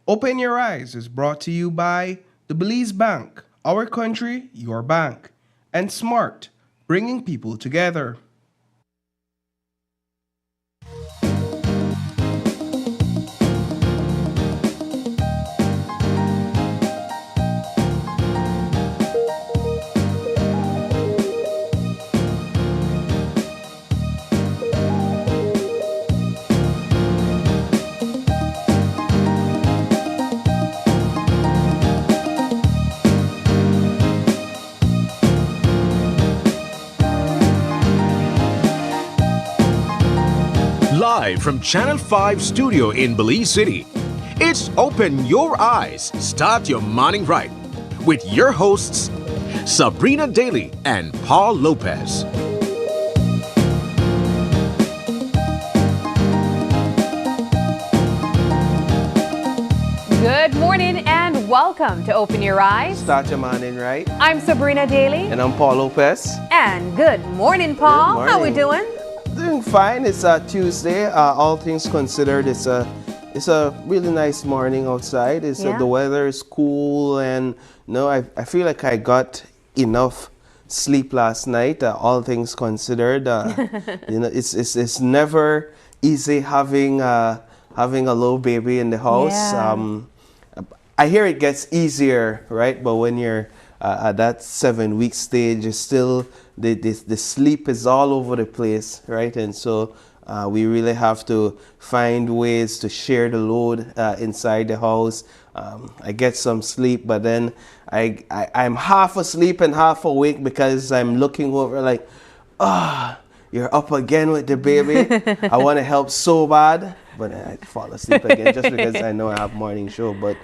Open Your Eyes is brought to you by the Belize Bank, our country, your bank, and Smart, bringing people together. Live from Channel 5 studio in Belize City, it's Open Your Eyes, Start Your Morning Right with your hosts, Sabrina Daly and Paul Lopez. Good morning and welcome to Open Your Eyes. Start your morning right. I'm Sabrina Daly. And I'm Paul Lopez. And good morning, Paul. Good How we morning. doing? Doing fine. It's Tuesday. All things considered, it's a really nice morning outside. Yeah. The weather is cool, and I feel like I got enough sleep last night. All things considered, it's never easy having having a little baby in the house. Yeah. I hear it gets easier, right? But when you're at that 7 week stage, it's still the sleep is all over the place, right? And so we really have to find ways to share the load inside the house. I get some sleep, but then I'm half asleep and half awake because I'm looking over like, you're up again with the baby. I want to help so bad, but I fall asleep again just because I know I have morning show. But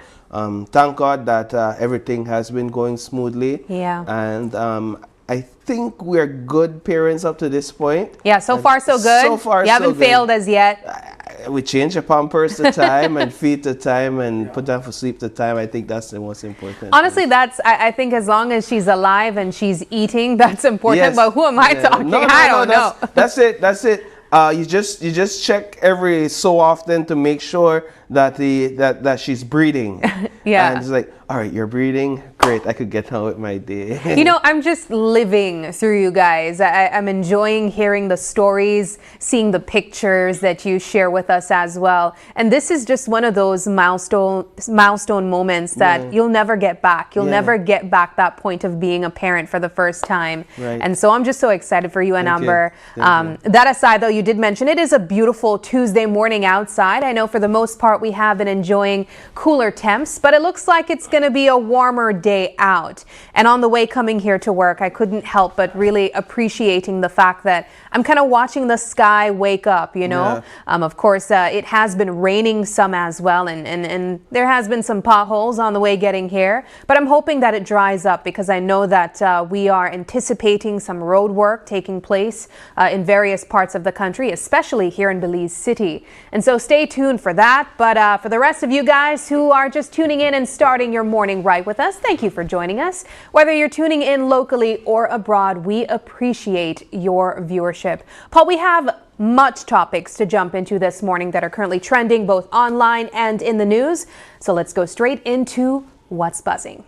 thank God that everything has been going smoothly. Yeah. And I think we're good parents up to this point. Yeah, so far so good. So far you haven't so good. failed as yet. We change the pampers to time and feed to time and put them for sleep to time. I think that's the most important. Honestly, I think as long as she's alive and she's eating, that's important. Yes. But who am I talking? I don't know. That's it. You just check every so often to make sure that that she's breathing. Yeah. And it's like, all right, you're breathing. Great, I could get on with my day. I'm just living through you guys. I'm enjoying hearing the stories, seeing the pictures that you share with us as well. And this is just one of those milestone moments that you'll never get back. You'll never get back that point of being a parent for the first time. Right. And so I'm just so excited for you and Thank you. Amber. Thank you. That aside, though, you did mention it is a beautiful Tuesday morning outside. I know for the most part we have been enjoying cooler temps, but it looks like it's going to be a warmer day out. And on the way coming here to work, I couldn't help but really appreciating the fact that I'm kind of watching the sky wake up, Yeah. Of course, it has been raining some as well, and there has been some potholes on the way getting here, but I'm hoping that it dries up because I know that we are anticipating some road work taking place in various parts of the country, especially here in Belize City. And so stay tuned for that. But for the rest of you guys who are just tuning in and starting your morning right with us, thank you for joining us. Whether you're tuning in locally or abroad, we appreciate your viewership. Paul, we have much topics to jump into this morning that are currently trending both online and in the news. So let's go straight into what's buzzing.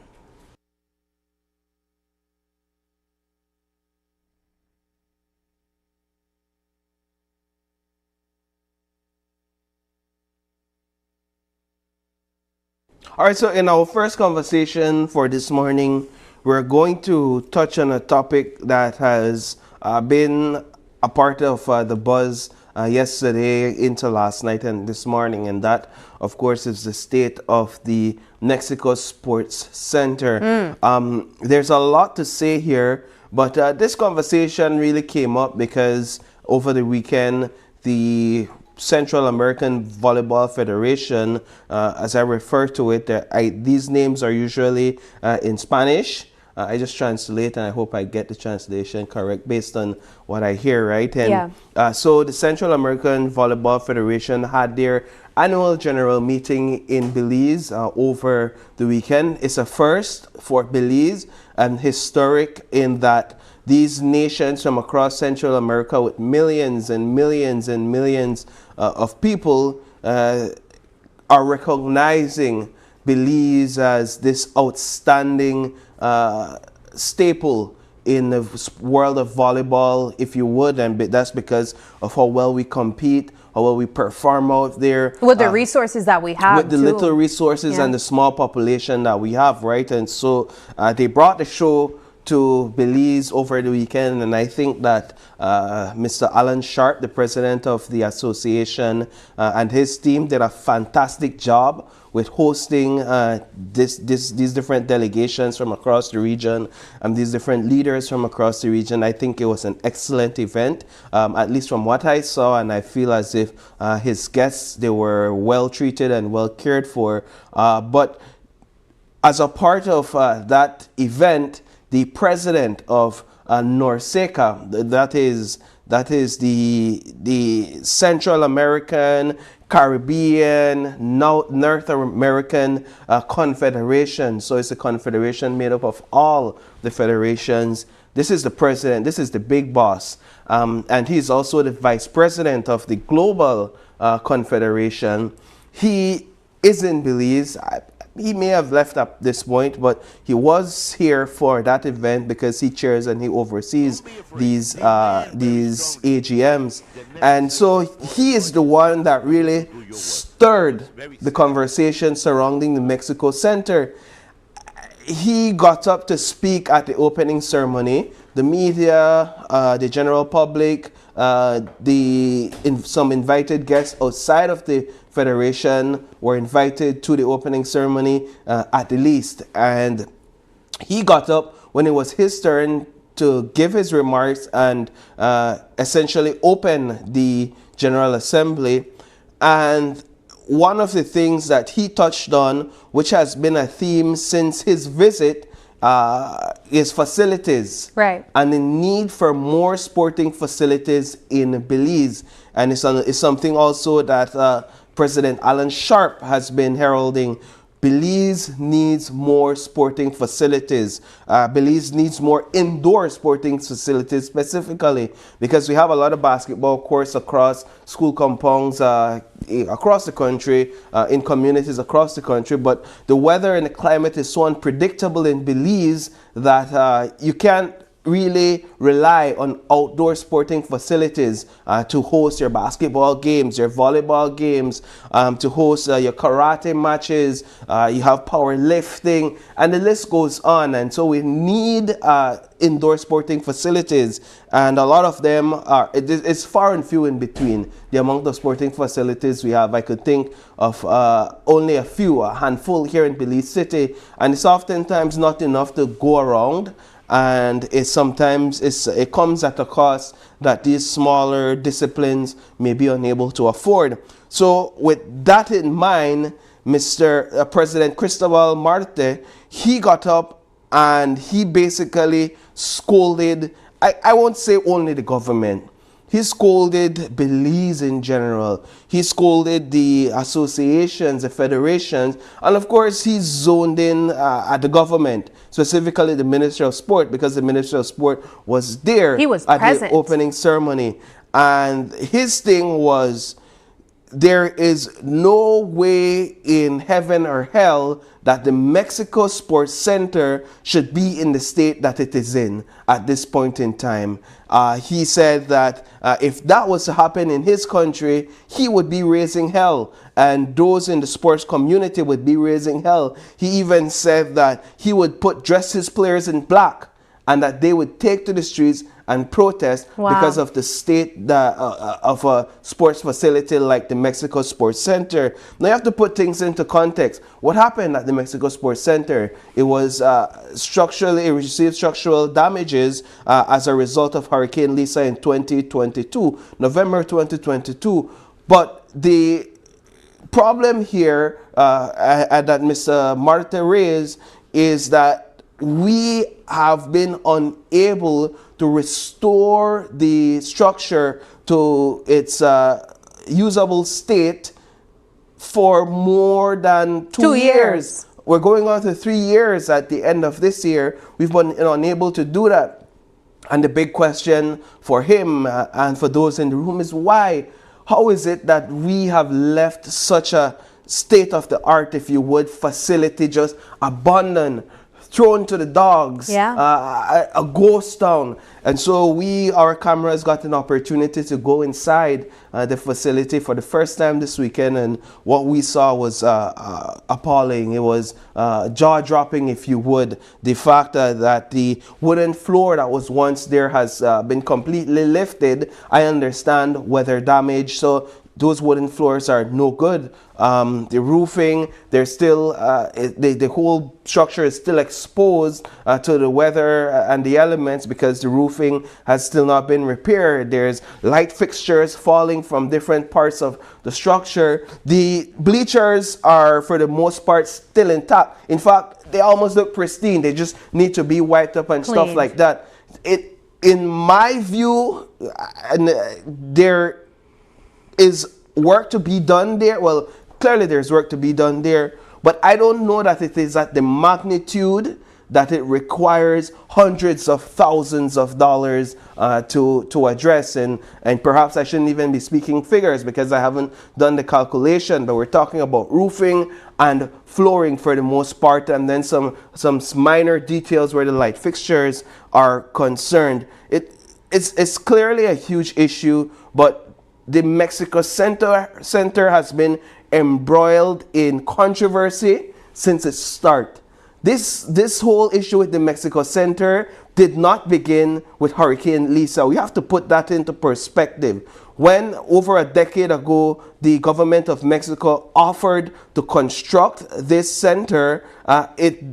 All right, so in our first conversation for this morning, we're going to touch on a topic that has been a part of the buzz yesterday into last night and this morning, and that, of course, is the state of the Mexico Sports Center. There's a lot to say here, but this conversation really came up because over the weekend, the Central American Volleyball Federation, as I refer to it, these names are usually in Spanish. I just translate, and I hope I get the translation correct based on what I hear, right? And so the Central American Volleyball Federation had their annual general meeting in Belize over the weekend. It's a first for Belize and historic in that these nations from across Central America with millions and millions and millions of people are recognizing Belize as this outstanding staple in the world of volleyball, if you would, and that's because of how well we compete, how well we perform out there. With the resources that we have, with the too. little resources and the small population that we have, right? And so they brought the show to Belize over the weekend, and I think that Mr. Alan Sharp, the president of the association, and his team did a fantastic job with hosting these different delegations from across the region and these different leaders from across the region. I think it was an excellent event, at least from what I saw, and I feel as if his guests, they were well treated and well cared for. But as a part of that event, the president of NORCECA, that is the Central American, Caribbean, North American Confederation. So it's a confederation made up of all the federations. This is the president, this is the big boss. And he's also the vice president of the Global Confederation. He is in Belize. He may have left at this point, but he was here for that event because he chairs and he oversees these AGMs. And so he is the one that really stirred the conversation surrounding the Mexico Center. He got up to speak at the opening ceremony. The media, the general public, some invited guests outside of the federation were invited to the opening ceremony at the least. And he got up when it was his turn to give his remarks and essentially open the General Assembly. And one of the things that he touched on, which has been a theme since his visit, is facilities, right, and the need for more sporting facilities in Belize. And it's something also that President Alan Sharp has been heralding. Belize needs more sporting facilities. Belize needs more indoor sporting facilities specifically because we have a lot of basketball courts across school compounds across the country, in communities across the country, but the weather and the climate is so unpredictable in Belize that you can't really rely on outdoor sporting facilities to host your basketball games, your volleyball games, to host your karate matches. You have powerlifting, and the list goes on. And so we need indoor sporting facilities, and a lot of them it's far and few in between. The amount of sporting facilities we have, I could think of only a handful here in Belize City, and it's oftentimes not enough to go around. And it comes at a cost that these smaller disciplines may be unable to afford. So with that in mind, Mr. President Cristobal Marte, he got up and he basically scolded, I won't say only the government, he scolded Belize in general. He scolded the associations, the federations, and of course he zoned in at the government, specifically the Minister of Sport, because the Minister of Sport was there at the opening ceremony. And his thing was, there is no way in heaven or hell that the Mexico Sports Center should be in the state that it is in at this point in time. He said that if that was to happen in his country, he would be raising hell, and those in the sports community would be raising hell. He even said that he would dress his players in black, and that they would take to the streets and protest because of the state of a sports facility like the Mexico Sports Center. Now you have to put things into context. What happened at the Mexico Sports Center? It was it received structural damages as a result of Hurricane Lisa in 2022, November 2022. But the problem here that Mr. Marte raised is that we have been unable to restore the structure to its usable state for more than 2 years. We're going on to 3 years at the end of this year. We've been unable to do that. And the big question for him and for those in the room is why? How is it that we have left such a state of the art, if you would, facility, just abandoned, thrown to the dogs, a ghost town. And so our cameras got an opportunity to go inside the facility for the first time this weekend, and what we saw was appalling. It was jaw-dropping, if you would. The fact that the wooden floor that was once there has been completely lifted. I understand weather damage, so those wooden floors are no good. The roofing, there's still, the whole structure is still exposed to the weather and the elements because the roofing has still not been repaired. There's light fixtures falling from different parts of the structure. The bleachers are, for the most part, still intact. In fact, they almost look pristine. They just need to be wiped up and stuff like that. In my view, there is work to be done there. Well, clearly there's work to be done there, but I don't know that it is at the magnitude that it requires hundreds of thousands of dollars to address. And perhaps I shouldn't even be speaking figures because I haven't done the calculation, but we're talking about roofing and flooring for the most part, and then some minor details where the light fixtures are concerned. It's clearly a huge issue, but the Mexico Center has been embroiled in controversy since its start. This whole issue with the Mexico Center did not begin with Hurricane Lisa. We have to put that into perspective. When over a decade ago, the government of Mexico offered to construct this center, it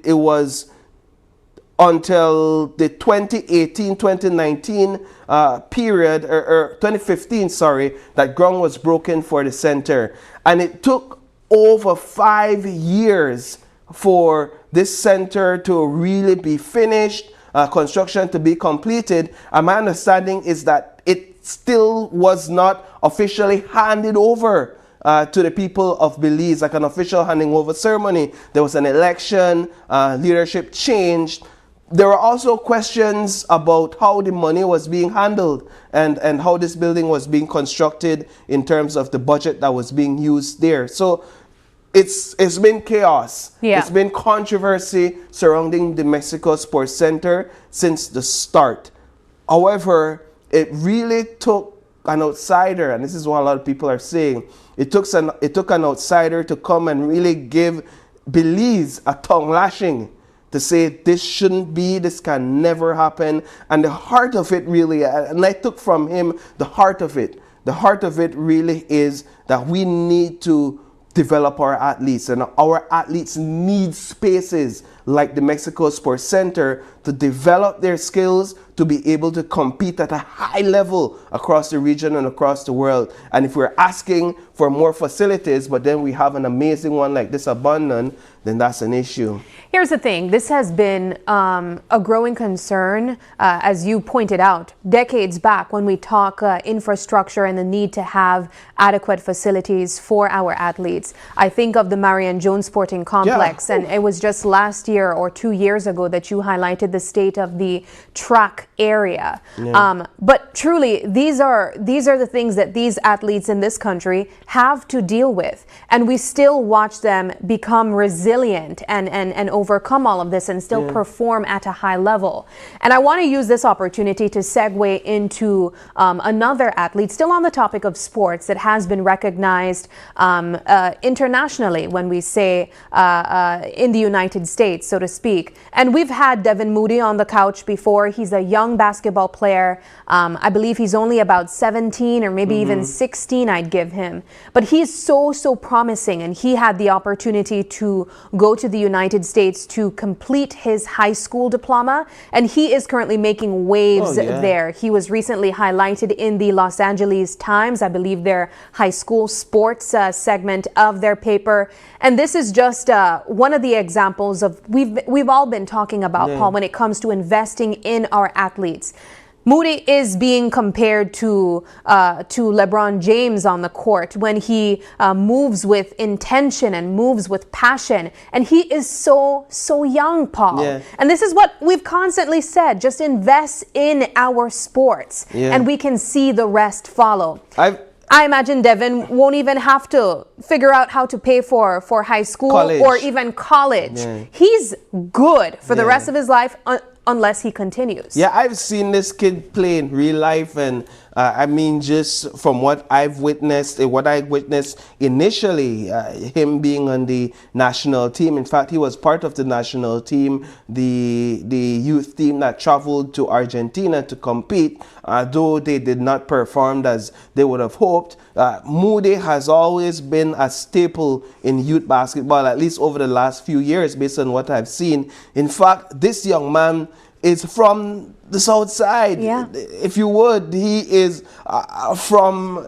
was until the 2018-2019 period, or 2015, sorry, that ground was broken for the center. And it took over 5 years for this center to really be finished, construction to be completed. And my understanding is that it still was not officially handed over to the people of Belize, like an official handing over ceremony. There was an election, leadership changed. There were also questions about how the money was being handled and how this building was being constructed in terms of the budget that was being used there. So it's been chaos. Yeah. It's been controversy surrounding the Mexico Sports Center since the start. However, it really took an outsider, and this is what a lot of people are saying, it took an outsider to come and really give Belize a tongue lashing, to say this shouldn't be, this can never happen. And the heart of it really, and I took from him the heart of it really is that we need to develop our athletes, and our athletes need spaces like the Mexico Sports Center to develop their skills, to be able to compete at a high level across the region and across the world. And if we're asking for more facilities, but then we have an amazing one like this abandoned, then that's an issue. Here's the thing. This has been a growing concern, as you pointed out, decades back when we talk infrastructure and the need to have adequate facilities for our athletes. I think of the Marion Jones Sporting Complex, and it was just last year or 2 years ago that you highlighted the state of the track area. Yeah. But truly, these are the things that these athletes in this country have to deal with, and we still watch them become resilient and overcome all of this and still perform at a high level. And I want to use this opportunity to segue into another athlete, still on the topic of sports, that has been recognized internationally, when we say in the United States, so to speak. And we've had Devin Moody on the couch before. He's a young basketball player. I believe he's only about 17 or maybe even 16, I'd give him. But he's so promising, and he had the opportunity to go to the United States to complete his high school diploma, and he is currently making waves there. He was recently highlighted in the Los Angeles Times, I believe their high school sports segment of their paper. And this is just one of the examples of we've all been talking about, Paul, when it comes to investing in our athletes. Moody is being compared to LeBron James on the court when he moves with intention and moves with passion. And he is so young, Paul. Yeah. And this is what we've constantly said, just invest in our sports and we can see the rest follow. I imagine Devin won't even have to figure out how to pay for high school College. or even college. Yeah. He's good for the Yeah. rest of his life unless he continues. Yeah, I've seen this kid play in real life, and I mean, just from what I've witnessed, what I witnessed initially, him being on the national team. In fact, he was part of the national team, the youth team that traveled to Argentina to compete, though they did not perform as they would have hoped. Moody has always been a staple in youth basketball, at least over the last few years, based on what I've seen. In fact, this young man is from the south side. Yeah. If you would, he is from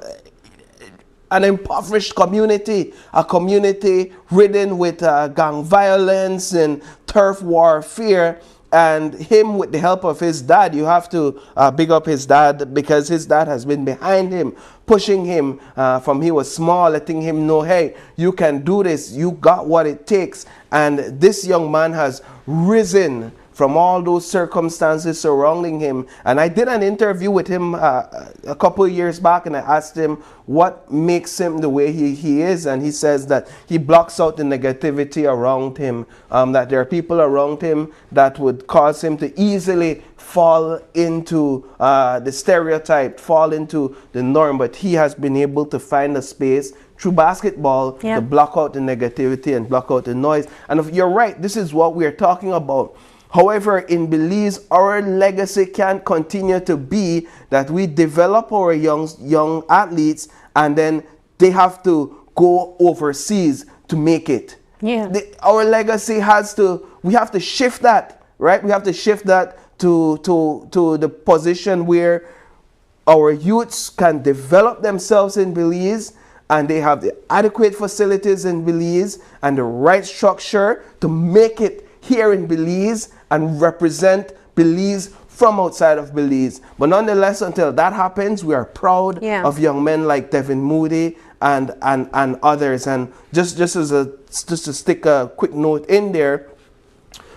an impoverished community, a community ridden with gang violence and turf warfare. And him, with the help of his dad, you have to big up his dad, because his dad has been behind him, pushing him from he was small, letting him know, hey, you can do this, you got what it takes. And this young man has risen from all those circumstances surrounding him. And I did an interview with him a couple of years back, and I asked him what makes him the way he is. And he says that he blocks out the negativity around him, that there are people around him that would cause him to easily fall into the stereotype, fall into the norm. But he has been able to find a space through basketball to block out the negativity and block out the noise. And if you're right, this is what we're talking about. However, in Belize, our legacy can't continue to be that we develop our young athletes and then they have to go overseas to make it. Yeah. Our legacy we have to shift that, right? We have to shift that to the position where our youths can develop themselves in Belize, and they have the adequate facilities in Belize and the right structure to make it here in Belize and represent Belize from outside of Belize. But nonetheless, until that happens, we are proud of young men like Devin Moody and others. And just to stick a quick note in there,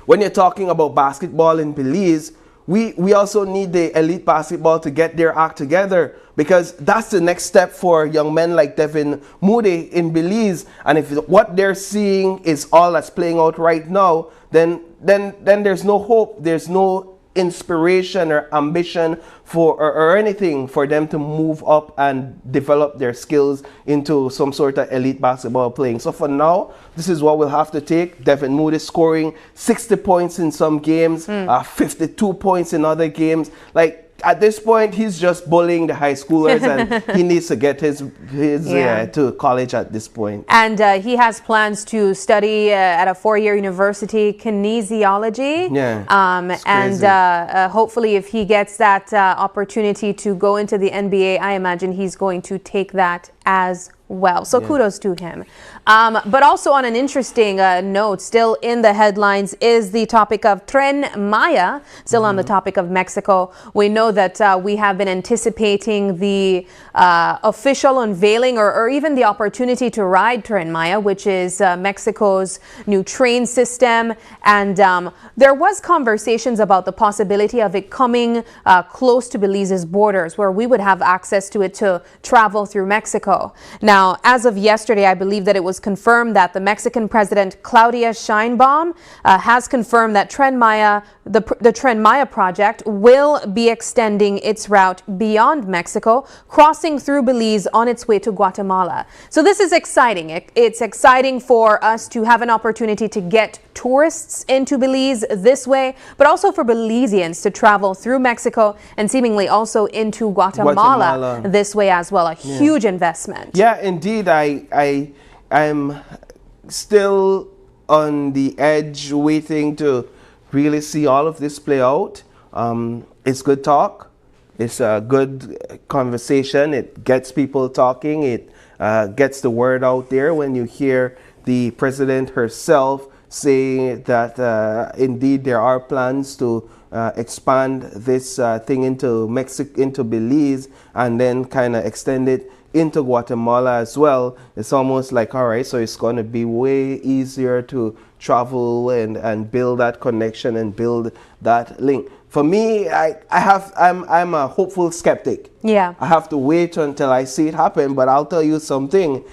when you're talking about basketball in Belize, we also need the elite basketball to get their act together, because that's the next step for young men like Devin Moody in Belize. And if what they're seeing is all that's playing out right now, then there's no hope, there's no inspiration or ambition for or anything for them to move up and develop their skills into some sort of elite basketball playing. So for now, this is what we'll have to take. Devin Moody scoring 60 points in some games, 52 points in other games. Like, at this point, he's just bullying the high schoolers, and he needs to get his to college at this point. And he has plans to study at a 4-year university kinesiology. Yeah, and hopefully, if he gets that opportunity to go into the NBA, I imagine he's going to take that as well. So kudos to him. But also on an interesting note, still in the headlines is the topic of Tren Maya, still on the topic of Mexico. We know that we have been anticipating the official unveiling or even the opportunity to ride Tren Maya, which is Mexico's new train system. And there was conversations about the possibility of it coming close to Belize's borders, where we would have access to it to travel through Mexico. Now, as of yesterday, I believe that it was confirmed that the Mexican President Claudia Sheinbaum has confirmed that Tren Maya, the Tren Maya project will be extending its route beyond Mexico, crossing through Belize on its way to Guatemala. So this is exciting. It's exciting for us to have an opportunity to get tourists into Belize this way, but also for Belizeans to travel through Mexico and seemingly also into Guatemala this way as well. A huge investment. Yeah, indeed. I'm still on the edge, waiting to really see all of this play out. It's good talk. It's a good conversation. It gets people talking. It gets the word out there when you hear the president herself saying that indeed there are plans to expand this thing into Mexico, into Belize, and then kind of extend it into Guatemala as well, it's almost like, all right, so it's going to be way easier to travel and build that connection and build that link. For me, I'm a hopeful skeptic. Yeah. I have to wait until I see it happen, but I'll tell you something.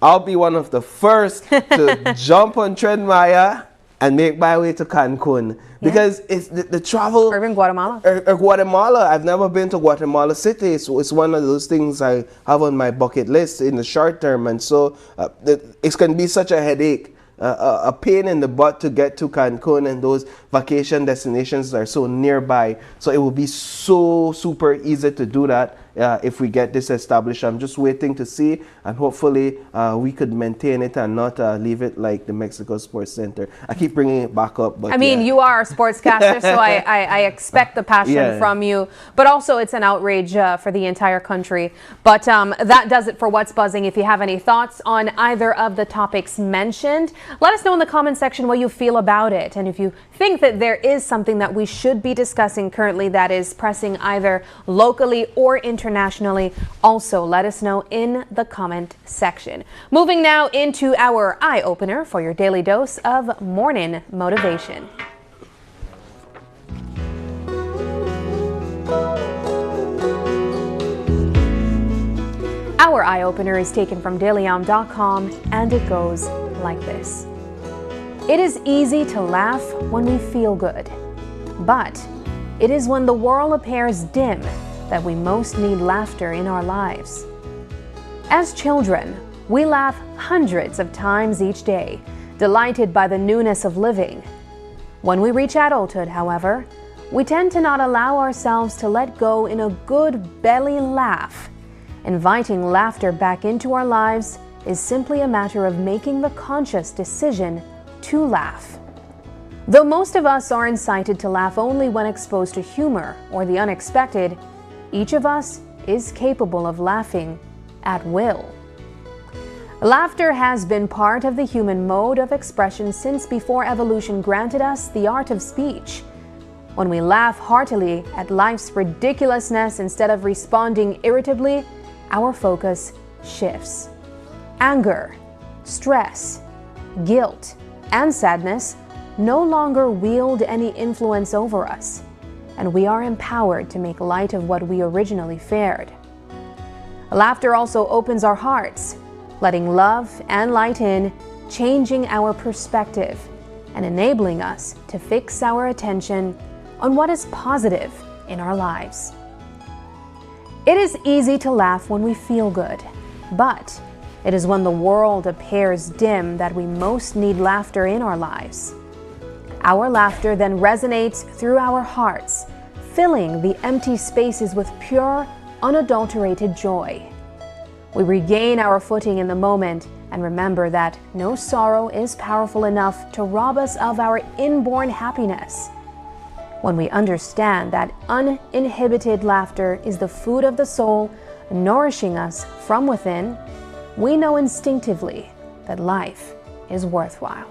I'll be one of the first to jump on Tren Maya and make my way to Cancun, because it's the travel. Or even Guatemala. Or Guatemala. I've never been to Guatemala City. So it's one of those things I have on my bucket list in the short term, and so it can be such a headache. A pain in the butt to get to Cancun, and those vacation destinations are so nearby. So it will be so super easy to do that if we get this established. I'm just waiting to see, and hopefully we could maintain it and not leave it like the Mexico Sports Center. I keep bringing it back up, but I mean, you are a sportscaster, so I expect the passion from you. But also, it's an outrage for the entire country. But that does it for What's Buzzing. If you have any thoughts on either of the topics mentioned, let us know in the comment section what you feel about it. And if you think that there is something that we should be discussing currently that is pressing either locally or internationally, also let us know in the comment section. Moving now into our eye-opener for your daily dose of morning motivation. Our eye-opener is taken from dailyom.com, and it goes like this. It is easy to laugh when we feel good, but it is when the world appears dim that we most need laughter in our lives. As children, we laugh hundreds of times each day, delighted by the newness of living. When we reach adulthood, however, we tend to not allow ourselves to let go in a good belly laugh. Inviting laughter back into our lives is simply a matter of making the conscious decision to laugh. Though most of us are incited to laugh only when exposed to humor or the unexpected, each of us is capable of laughing at will. Laughter has been part of the human mode of expression since before evolution granted us the art of speech. When we laugh heartily at life's ridiculousness instead of responding irritably, our focus shifts. Anger, stress, guilt, and sadness no longer wield any influence over us, and we are empowered to make light of what we originally feared. Laughter also opens our hearts, letting love and light in, changing our perspective, and enabling us to fix our attention on what is positive in our lives. It is easy to laugh when we feel good, but it is when the world appears dim that we most need laughter in our lives. Our laughter then resonates through our hearts, filling the empty spaces with pure, unadulterated joy. We regain our footing in the moment and remember that no sorrow is powerful enough to rob us of our inborn happiness. When we understand that uninhibited laughter is the food of the soul, nourishing us from within, we know instinctively that life is worthwhile.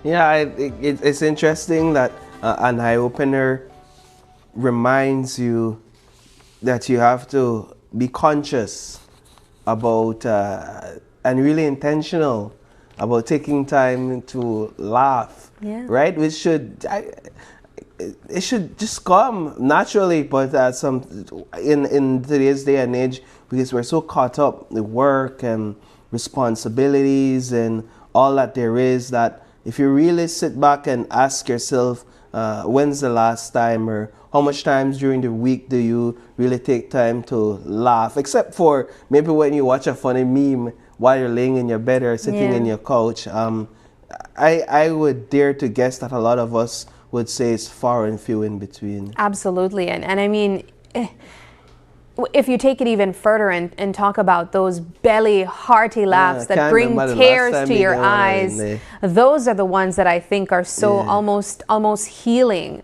Yeah, it's interesting that an eye-opener reminds you that you have to be conscious about and really intentional about taking time to laugh, right? It should just come naturally, but in today's day and age, because we're so caught up with work and responsibilities and all that there is, that if you really sit back and ask yourself, when's the last time, or how much times during the week do you really take time to laugh, except for maybe when you watch a funny meme while you're laying in your bed or sitting in your couch. I would dare to guess that a lot of us would say it's far and few in between. Absolutely. And I mean, if you take it even further and talk about those belly hearty laughs that bring tears to your eyes, those are the ones that I think are so almost healing,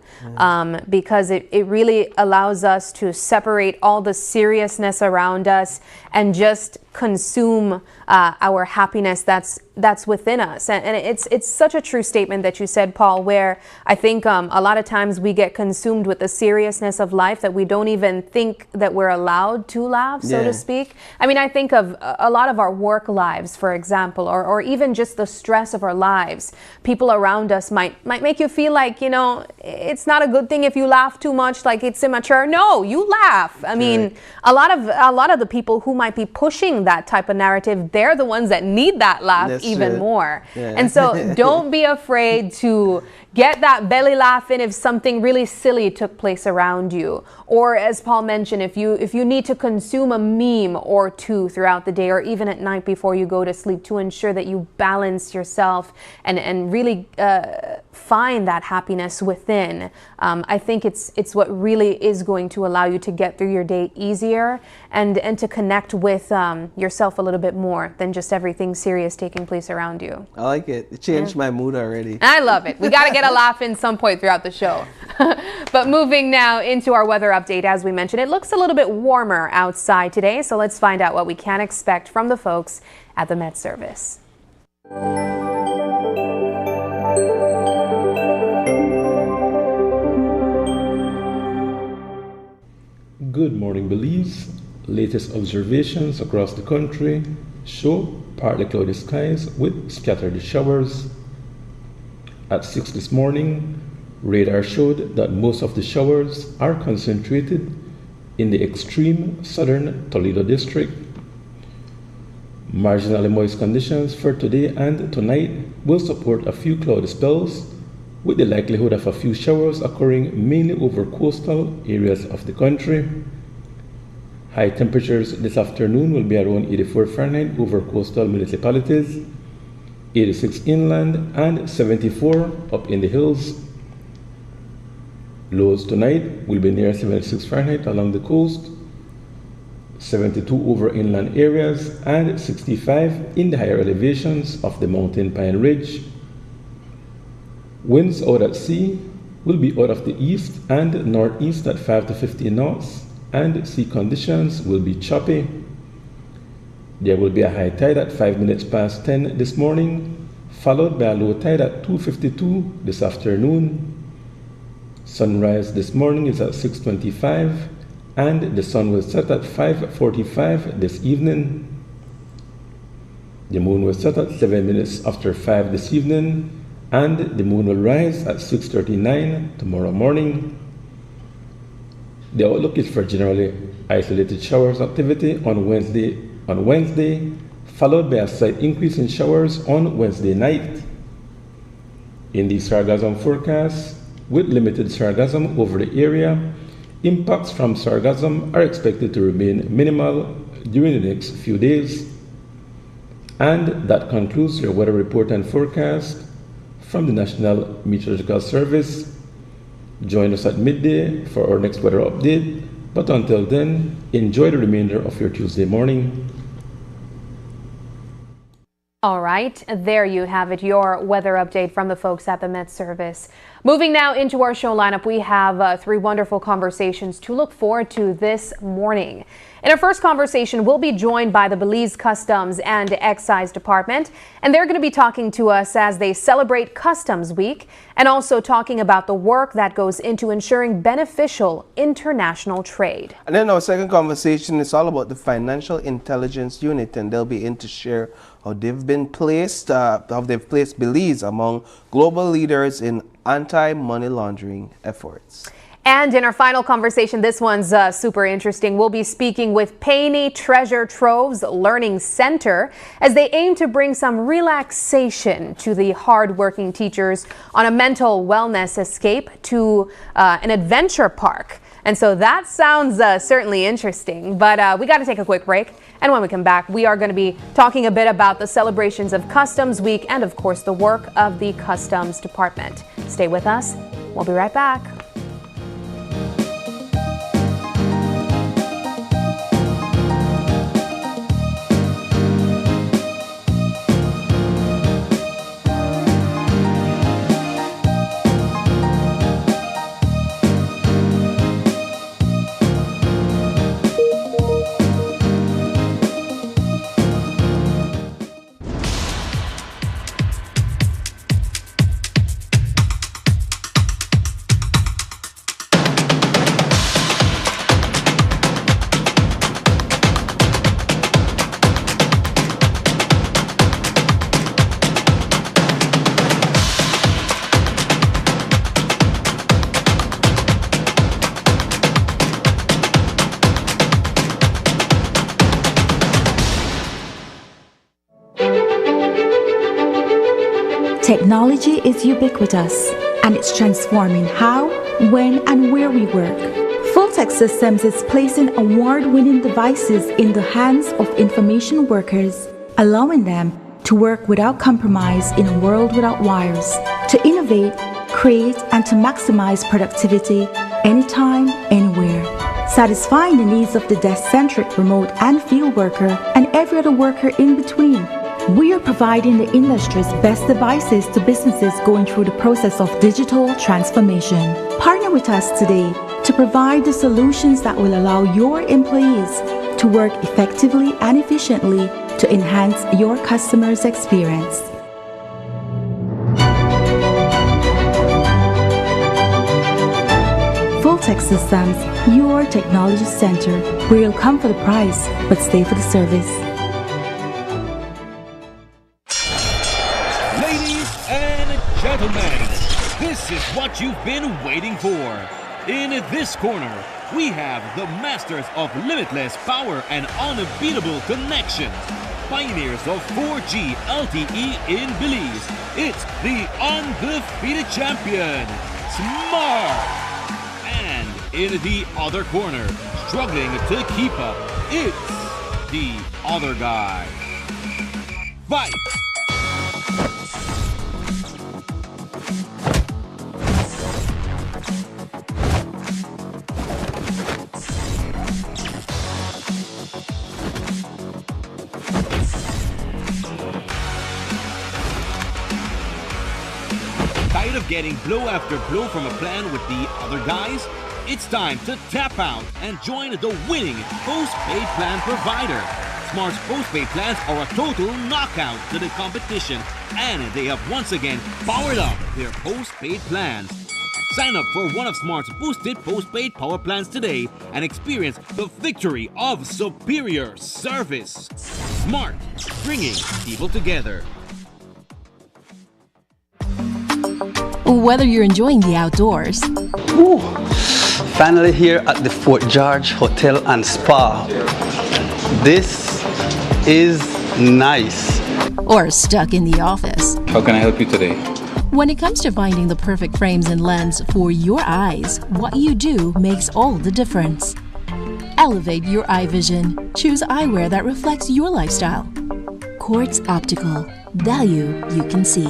because it really allows us to separate all the seriousness around us and just consume our happiness that's within us. And it's such a true statement that you said, Paul, where I think a lot of times we get consumed with the seriousness of life that we don't even think that we're allowed to laugh, so to speak. I mean, I think of a lot of our work lives, for example, or even just the stress of our lives. People around us might make you feel like, you know, it's not a good thing if you laugh too much, like it's immature. No, you laugh. I mean, a lot of the people who might be pushing that type of narrative, they're the ones that need that laugh even more. And so don't be afraid to get that belly laugh in if something really silly took place around you. Or as Paul mentioned, if you need to consume a meme or two throughout the day or even at night before you go to sleep to ensure that you balance yourself and really find that happiness within, I think it's what really is going to allow you to get through your day easier and to connect with yourself a little bit more than just everything serious taking place around you. I like it. It changed my mood already. I love it. We got to get a laugh in some point throughout the show. But moving now into our weather update, as we mentioned, it looks a little bit warmer outside today, so let's find out what we can expect from the folks at the Met Service. Good morning, Belize. Latest observations across the country show partly cloudy skies with scattered showers. At 6 this morning, radar showed that most of the showers are concentrated in the extreme southern Toledo district. Marginally moist conditions for today and tonight will support a few cloudy spells, with the likelihood of a few showers occurring mainly over coastal areas of the country. High temperatures this afternoon will be around 84 Fahrenheit over coastal municipalities, 86 inland, and 74 up in the hills. Lows tonight will be near 76 Fahrenheit along the coast, 72 over inland areas, and 65 in the higher elevations of the mountain Pine Ridge. Winds out at sea will be out of the east and northeast at 5 to 15 knots, and sea conditions will be choppy. There will be a high tide at 5 minutes past 10 this morning, followed by a low tide at 2:52 this afternoon. Sunrise this morning is at 6:25, and the sun will set at 5:45 this evening. The moon will set at 7 minutes after 5 this evening, and the moon will rise at 6:39 tomorrow morning. The outlook is for generally isolated showers activity on Wednesday, followed by a slight increase in showers on Wednesday night. In the sargassum forecast, with limited sargassum over the area, impacts from sargassum are expected to remain minimal during the next few days. And that concludes your weather report and forecast from the National Meteorological Service. Join us at midday for our next weather update, but until then, enjoy the remainder of your Tuesday morning. All right, there you have it, your weather update from the folks at the Met Service. Moving now into our show lineup, we have three wonderful conversations to look forward to this morning. In our first conversation, we'll be joined by the Belize Customs and Excise Department, and they're going to be talking to us as they celebrate Customs Week and also talking about the work that goes into ensuring beneficial international trade. And then our second conversation is all about the Financial Intelligence Unit, and they'll be in to share how they've been placed, how they've placed Belize among global leaders in anti-money laundering efforts. And in our final conversation, this one's super interesting. We'll be speaking with Paine Treasure Trove's Learning Center as they aim to bring some relaxation to the hardworking teachers on a mental wellness escape to an adventure park. And so that sounds certainly interesting, but we got to take a quick break. And when we come back, we are going to be talking a bit about the celebrations of Customs Week and, of course, the work of the Customs Department. Stay with us. We'll be right back. Technology is ubiquitous, and it's transforming how, when, and where we work. Fulltech Systems is placing award-winning devices in the hands of information workers, allowing them to work without compromise in a world without wires, to innovate, create, and to maximize productivity anytime, anywhere, satisfying the needs of the desk-centric remote and field worker and every other worker in between. We are providing the industry's best devices to businesses going through the process of digital transformation. Partner with us today to provide the solutions that will allow your employees to work effectively and efficiently to enhance your customers' experience. Fulltech Systems, your technology center, where you'll come for the price, but stay for the service. Ladies and gentlemen, this is what you've been waiting for. In this corner, we have the masters of limitless power and unbeatable connections. Pioneers of 4G LTE in Belize. It's the undefeated champion, Smart. And in the other corner, struggling to keep up, it's the other guy. Fight! Tired of getting blow after blow from a plan with the other guys? It's time to tap out and join the winning postpaid plan provider. Smart's postpaid plans are a total knockout to the competition, and they have once again powered up their postpaid plans. Sign up for one of Smart's boosted postpaid power plans today and experience the victory of superior service. Smart, bringing people together. Whether you're enjoying the outdoors, Ooh, finally here at the Fort George Hotel and Spa. This is nice. or stuck in the office, How can I help you today? when it comes to finding the perfect frames and lens for your eyes, what you do makes all the difference. Elevate your eye vision. Choose eyewear that reflects your lifestyle. Quartz Optical. Value you can see.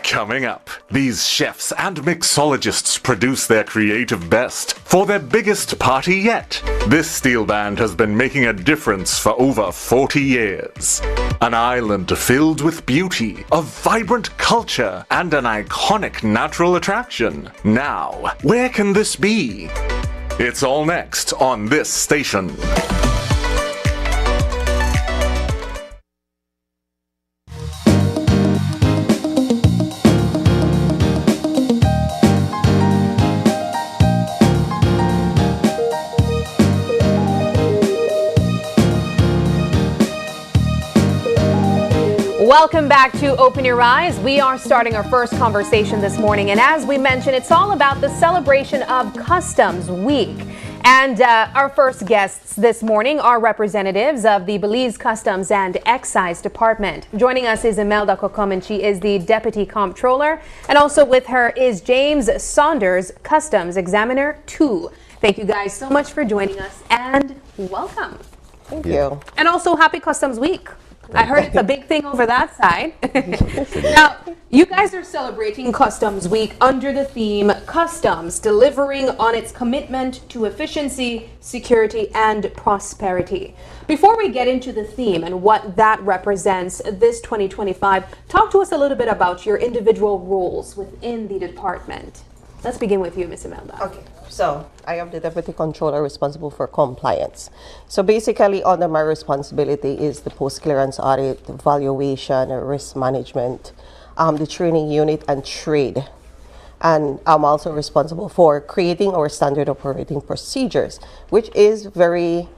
Coming up, these chefs and mixologists produce their creative best for their biggest party yet. This steel band has been making a difference for over 40 years. An island filled with beauty, a vibrant culture, and an iconic natural attraction. Now, where can this be? It's all next on this station. Welcome back to Open Your Eyes. We are starting our first conversation this morning, and as we mentioned, it's all about the celebration of Customs Week. And our first guests this morning are representatives of the Belize Customs and Excise Department. Joining us is Imelda Kokom, and she is the Deputy Comptroller. And also with her is James Saunders, Customs Examiner 2. Thank you guys so much for joining us, and welcome. Thank you. And also happy Customs Week. I heard it's a big thing over that side. Now, you guys are celebrating Customs Week under the theme Customs, delivering on its commitment to efficiency, security, and prosperity. Before we get into the theme and what that represents this 2025, talk to us a little bit about your individual roles within the department. Let's begin with you, Ms. Imelda. Okay, so I am the Deputy Controller responsible for compliance. So basically, under my responsibility is the post-clearance audit, valuation, risk management, the training unit, and trade. And I'm also responsible for creating our standard operating procedures, which is very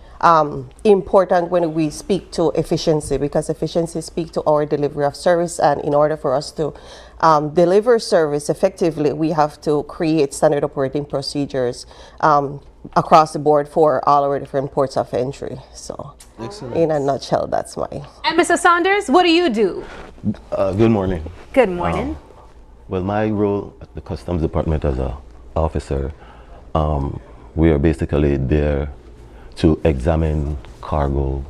important when we speak to efficiency, because efficiency speaks to our delivery of service, and in order for us to deliver service effectively, we have to create standard operating procedures across the board for all our different ports of entry. So, excellent. In a nutshell, that's my. And Mr. Saunders, what do you do? Good morning. Good morning. Well, my role at the Customs Department as an officer, we are basically there to examine cargo.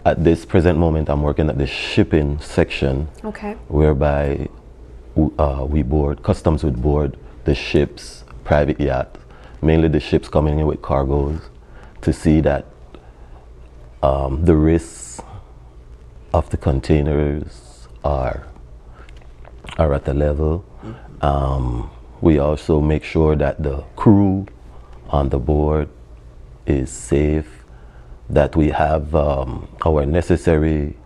At this present moment, I'm working at the shipping section, Okay. whereby we board, Customs would board the ships, private yacht, mainly the ships coming in with cargoes, to see that the risks of the containers are at the level. We also make sure that the crew on the board is safe, that we have our necessary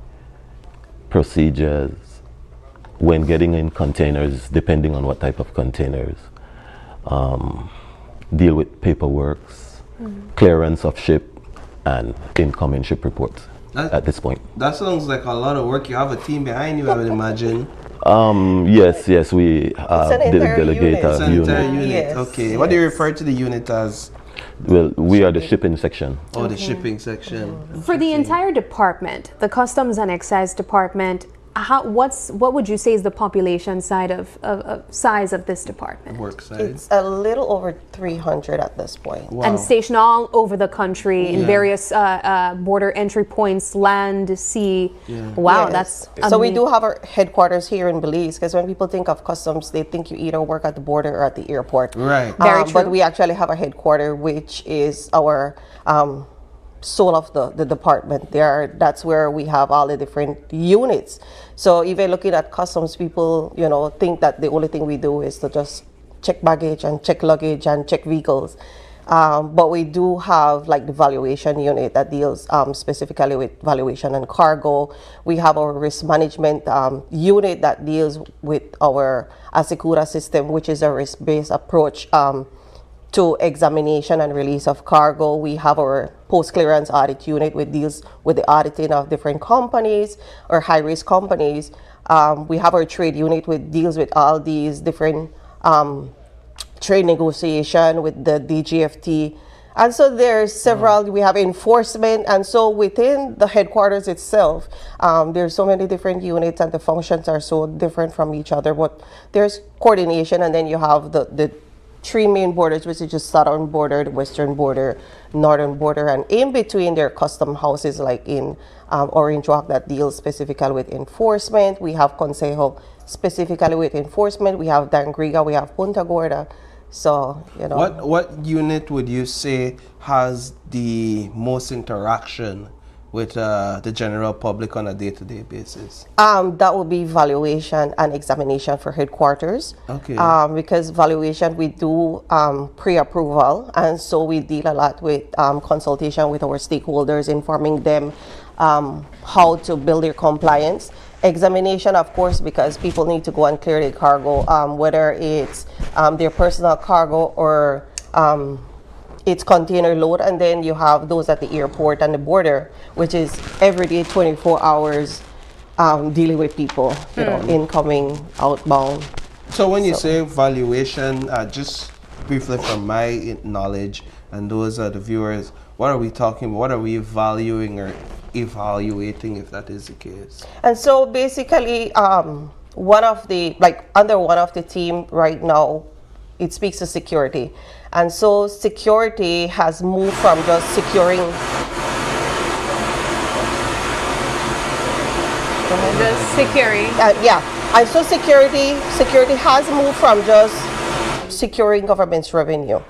procedures when getting in containers, depending on what type of containers. Deal with paperwork, clearance of ship, and incoming ship reports at this point. That sounds like a lot of work. You have a team behind you, I would imagine. Yes, we delegate a unit. Yes, okay. Yes. What do you refer to the unit as? Well, we are the shipping section. Oh, the shipping section. For the entire department, the Customs and Excise Department, what would you say is the population size of this department? Work size. It's a little over 300 at this point. Wow. And stationed all over the country in various border entry points, land, sea. Yeah. Wow, yes. So we do have our headquarters here in Belize, because when people think of customs, they think you either work at the border or at the airport. Right. Very true. But we actually have a headquarters, which is our soul of the department. That's where we have all the different units. So even looking at customs, people think that the only thing we do is to just check baggage and check luggage and check vehicles, but we do have like the valuation unit that deals specifically with valuation and cargo. We have our risk management unit that deals with our Asecura system, which is a risk-based approach to examination and release of cargo. We have our post-clearance audit unit, which deals with the auditing of different companies or high-risk companies. We have our trade unit, which deals with all these different trade negotiation with the DGFT. And so there's several, we have enforcement, and so within the headquarters itself, there's so many different units and the functions are so different from each other, but there's coordination, and then you have the three main borders, which is just southern border, the western border, northern border, and in between there are custom houses like in Orange Walk that deals specifically with enforcement. We have Consejo specifically with enforcement. We have Dangriga, we have Punta Gorda. So, What unit would you say has the most interaction with the general public on a day-to-day basis? That would be valuation and examination for headquarters. Okay. Because valuation, we do pre-approval, and so we deal a lot with consultation with our stakeholders, informing them how to build their compliance. Examination, of course, because people need to go and clear their cargo, whether it's their personal cargo or it's container load, and then you have those at the airport and the border, which is every day, 24 hours, dealing with people, incoming, outbound. So when you say valuation, just briefly from my knowledge and those are the viewers, what are we talking about? What are we valuing or evaluating, if that is the case? And so basically, under one of the team right now, it speaks to security. And so security has moved from just securing. Just securing. And so security has moved from just securing government's revenue.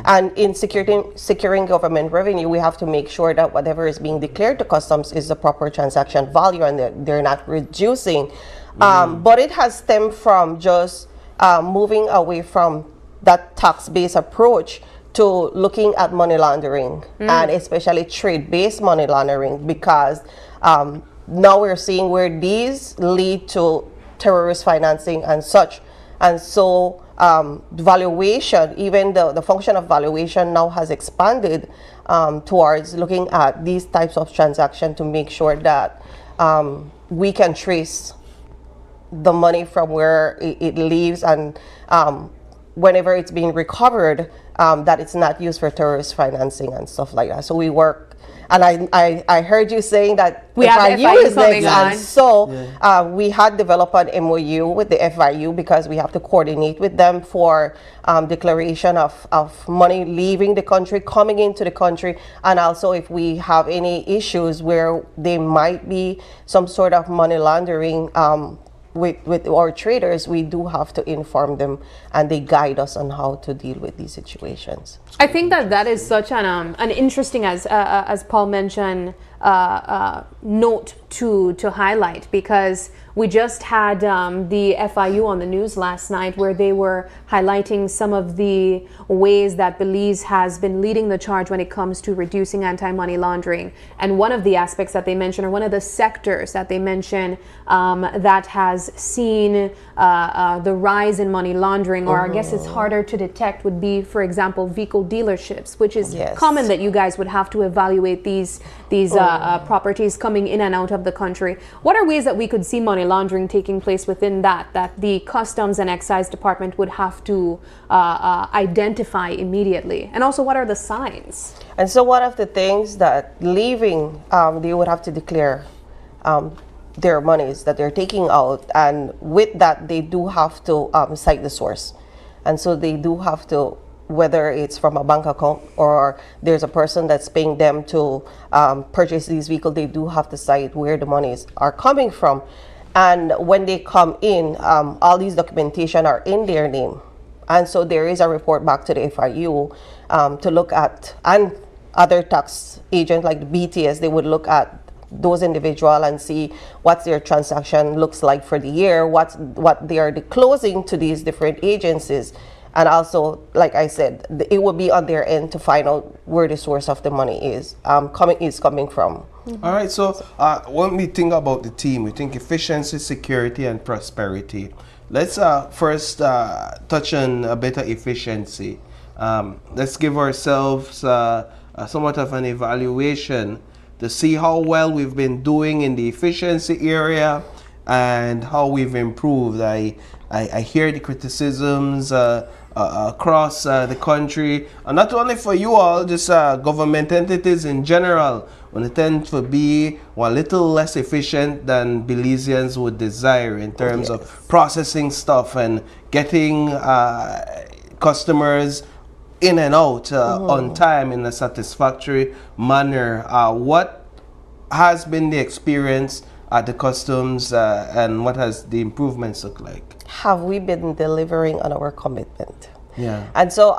And in securing government revenue, we have to make sure that whatever is being declared to customs is the proper transaction value, and they're not reducing. But it has stemmed from just moving away from that tax-based approach to looking at money laundering, and especially trade-based money laundering, because now we're seeing where these lead to terrorist financing and such. And so valuation, even the function of valuation now has expanded towards looking at these types of transactions to make sure that we can trace the money from where it leaves, and whenever it's being recovered, that it's not used for terrorist financing and stuff like that. So we work, and I heard you saying that we have FIU is next, and so we had developed an MOU with the FIU because we have to coordinate with them for declaration of money leaving the country, coming into the country, and also if we have any issues where there might be some sort of money laundering with our traders, we do have to inform them, and they guide us on how to deal with these situations. I think that is such an interesting, as Paul mentioned, note to highlight, because we just had the FIU on the news last night, where they were highlighting some of the ways that Belize has been leading the charge when it comes to reducing anti-money laundering. And one of the aspects that they mentioned, or one of the sectors that they mention that has seen the rise in money laundering, or I guess it's harder to detect, would be, for example, vehicle dealerships, which is common that you guys would have to evaluate these properties coming in and out of the country. What are ways that we could see money laundering taking place within that the Customs and Excise Department would have to identify immediately? And also, what are the signs? And so one of the things that leaving, they would have to declare their monies that they're taking out, and with that they do have to cite the source. And so they do have to, whether it's from a bank account or there's a person that's paying them to purchase these vehicles, they do have to cite where the monies are coming from. And when they come in, all these documentation are in their name. And so there is a report back to the FIU to look at, and other tax agents like the BTS, they would look at those individuals and see what their transaction looks like for the year, what they are disclosing to these different agencies. And also, like I said, it will be on their end to find out where the source of the money is coming from. All right, so when we think about the team, we think efficiency, security, and prosperity. Let's first touch on a bit of efficiency. Let's give ourselves somewhat of an evaluation to see how well we've been doing in the efficiency area and how we've improved. I hear the criticisms across the country, and not only for you all, just government entities in general, when it tend to be a little less efficient than Belizeans would desire in terms of processing stuff and getting customers in and out on time in a satisfactory manner. What has been the experience at the customs, and what has the improvements look like? Have we been delivering on our commitment? Yeah. And so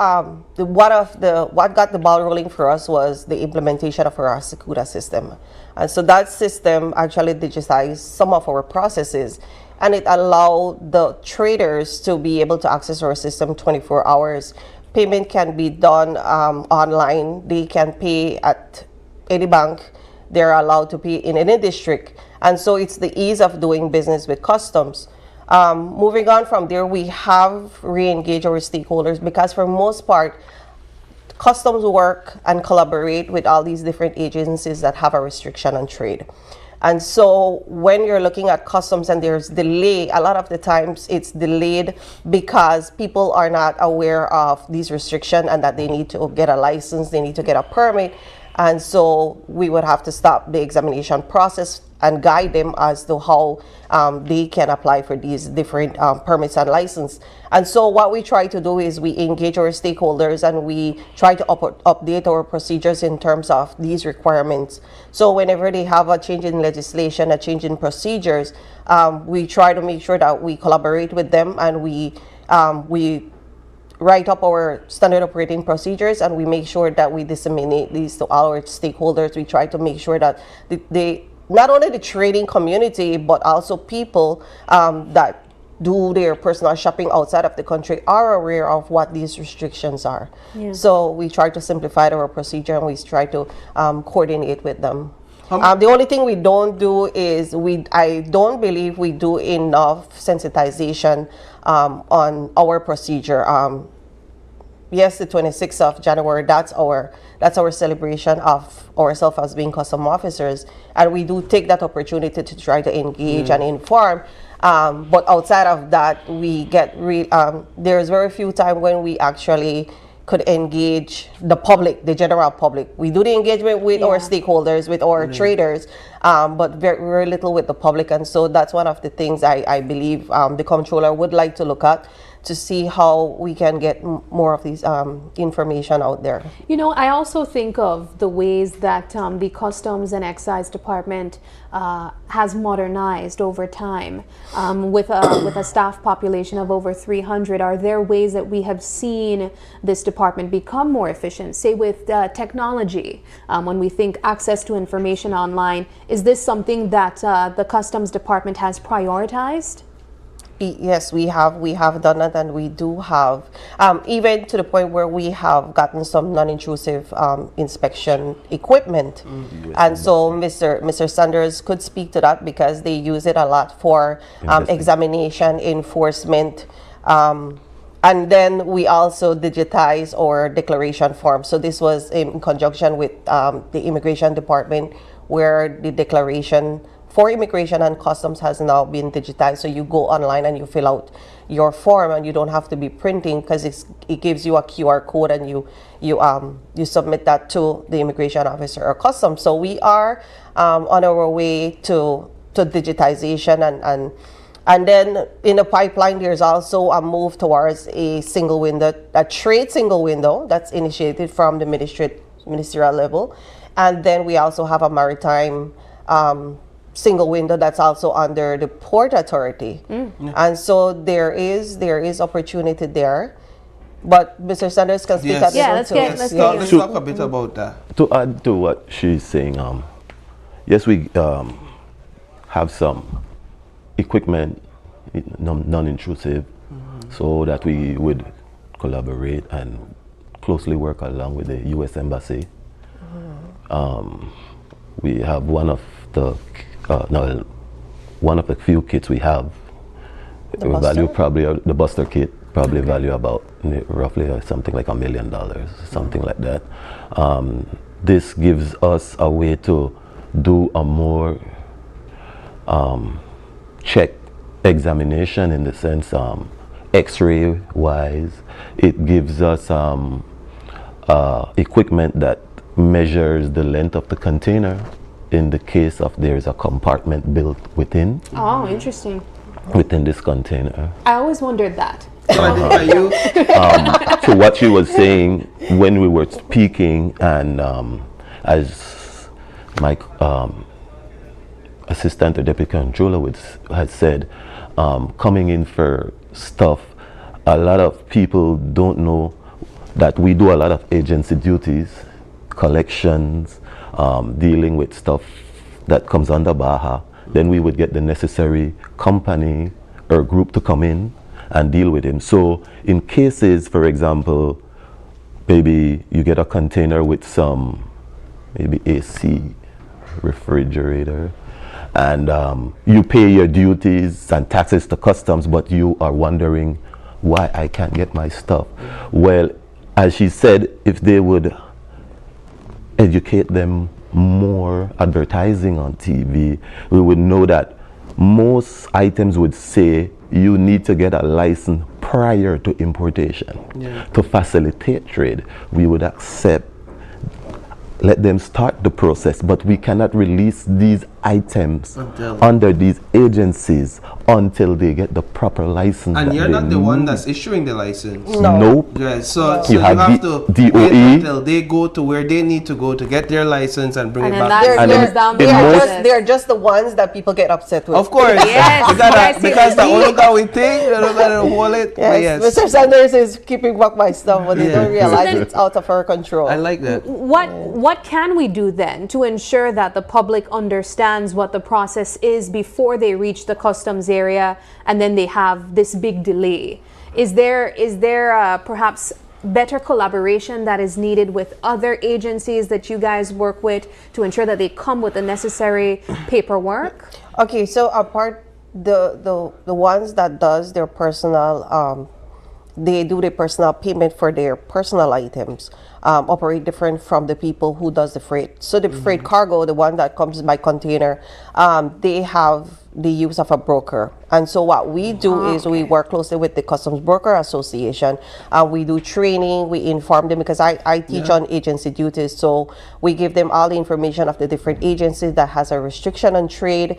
what got the ball rolling for us was the implementation of our Secuda system. And so that system actually digitized some of our processes, and it allowed the traders to be able to access our system 24 hours. Payment can be done online. They can pay at any bank. They're allowed to pay in any district. And so it's the ease of doing business with customs. Moving on from there, we have re-engaged our stakeholders, because for most part, customs work and collaborate with all these different agencies that have a restriction on trade. And so when you're looking at customs and there's delay, a lot of the times it's delayed because people are not aware of these restrictions and that they need to get a license, they need to get a permit. And so we would have to stop the examination process and guide them as to how they can apply for these different permits and license. And so what we try to do is we engage our stakeholders, and we try to update our procedures in terms of these requirements. So whenever they have a change in legislation, a change in procedures, we try to make sure that we collaborate with them, and we write up our standard operating procedures, and we make sure that we disseminate these to our stakeholders. We try to make sure that they not only the trading community, but also people that do their personal shopping outside of the country are aware of what these restrictions are. Yeah. So we try to simplify our procedure, and we try to coordinate with them. The only thing we don't do is I don't believe we do enough sensitization on our procedure. Yes, the 26th of January, that's our That's our celebration of ourselves as being custom officers, and we do take that opportunity to try to engage and inform. But outside of that, we get there's very few times when we actually could engage the public, the general public. We do the engagement with our stakeholders, with our traders, but very, very little with the public. And so that's one of the things I believe the comptroller would like to look at, to see how we can get more of these information out there. You know, I also think of the ways that the Customs and Excise Department has modernized over time. With a staff population of over 300, are there ways that we have seen this department become more efficient, say with technology? When we think access to information online, is this something that the Customs Department has prioritized? Yes, we have done it, and we do have, even to the point where we have gotten some non-intrusive inspection equipment. And so Mr. Sanders could speak to that, because they use it a lot for examination, enforcement, and then we also digitize our declaration form. So this was in conjunction with the Immigration Department, where the declaration for Immigration and Customs has now been digitized. So you go online and you fill out your form, and you don't have to be printing, because it gives you a QR code, and you submit that to the immigration officer or Customs. So we are on our way to digitization, and then in the pipeline there's also a move towards a single window, a trade single window that's initiated from the ministerial level, and then we also have a maritime single window that's also under the Port Authority. And so there is opportunity there, but Mr. Sanders can speak at let's talk a bit about that. To add to what she's saying, yes, we have some equipment, non-intrusive, so that we would collaborate and closely work along with the U.S. Embassy. We have one of the few kits we have. The value probably the Buster kit probably value about roughly something like $1 million, something like that. This gives us a way to do a more check examination, in the sense X-ray wise. It gives us equipment that measures the length of the container, in the case of there is a compartment built within. Oh, interesting. Within this container. I always wondered that. So what she was saying when we were speaking, and as my assistant or deputy controller had said, coming in for stuff, a lot of people don't know that we do a lot of agency duties, collections, dealing with stuff that comes under Baja. Then we would get the necessary company or group to come in and deal with him. So in cases, for example, maybe you get a container with some maybe AC, refrigerator, and you pay your duties and taxes to Customs, but you are wondering why I can't get my stuff. Well, as she said, if they would educate them more, advertising on TV, we would know that most items would say you need to get a license prior to importation. To facilitate trade, we would accept, let them start the process, but we cannot release these items under these agencies until they get the proper license. And you're not the one that's issuing the license. Nope. Yes, so you have to wait until they go to where they need to go to get their license and bring it back. They're just the ones that people get upset with. Of course. Yes. Because the only guy we think, they're going to hold it. Yes. Mr. Sanders is keeping back my stuff, but they don't realize it's out of our control. I like that. What can we do then to ensure that the public understands what the process is before they reach the customs area, and then they have this big delay? Is there perhaps better collaboration that is needed with other agencies that you guys work with to ensure that they come with the necessary paperwork? Okay, so apart the ones that does their personal they do the personal payment for their personal items, operate different from the people who does the freight. So the freight cargo, the one that comes by container, they have the use of a broker. And so what we do is we work closely with the Customs Broker Association. We do training, we inform them, because I teach on agency duties. So we give them all the information of the different agencies that has a restriction on trade,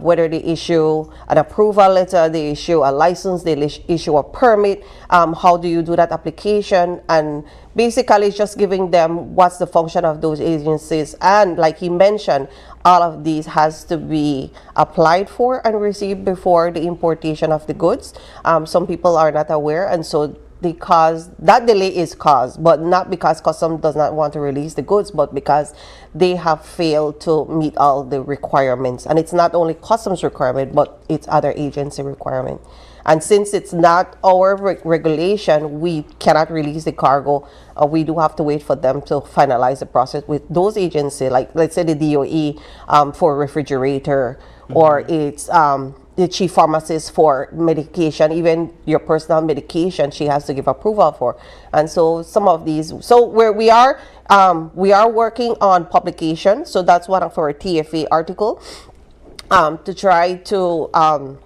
whether they issue an approval letter, they issue a license, they issue a permit, how do you do that application, and basically it's just giving them what's the function of those agencies. And like he mentioned, all of these has to be applied for and received before the importation of the goods. Some people are not aware, and so that delay is caused, but not because Customs does not want to release the goods, but because they have failed to meet all the requirements. And it's not only Customs requirement, but it's other agency requirement. And since it's not our regulation, we cannot release the cargo. We do have to wait for them to finalize the process with those agencies, like let's say the DOE for refrigerator, or it's the chief pharmacist for medication, even your personal medication, she has to give approval for. And so some of these, so where we are working on publication. So that's one of our TFA article. To try to,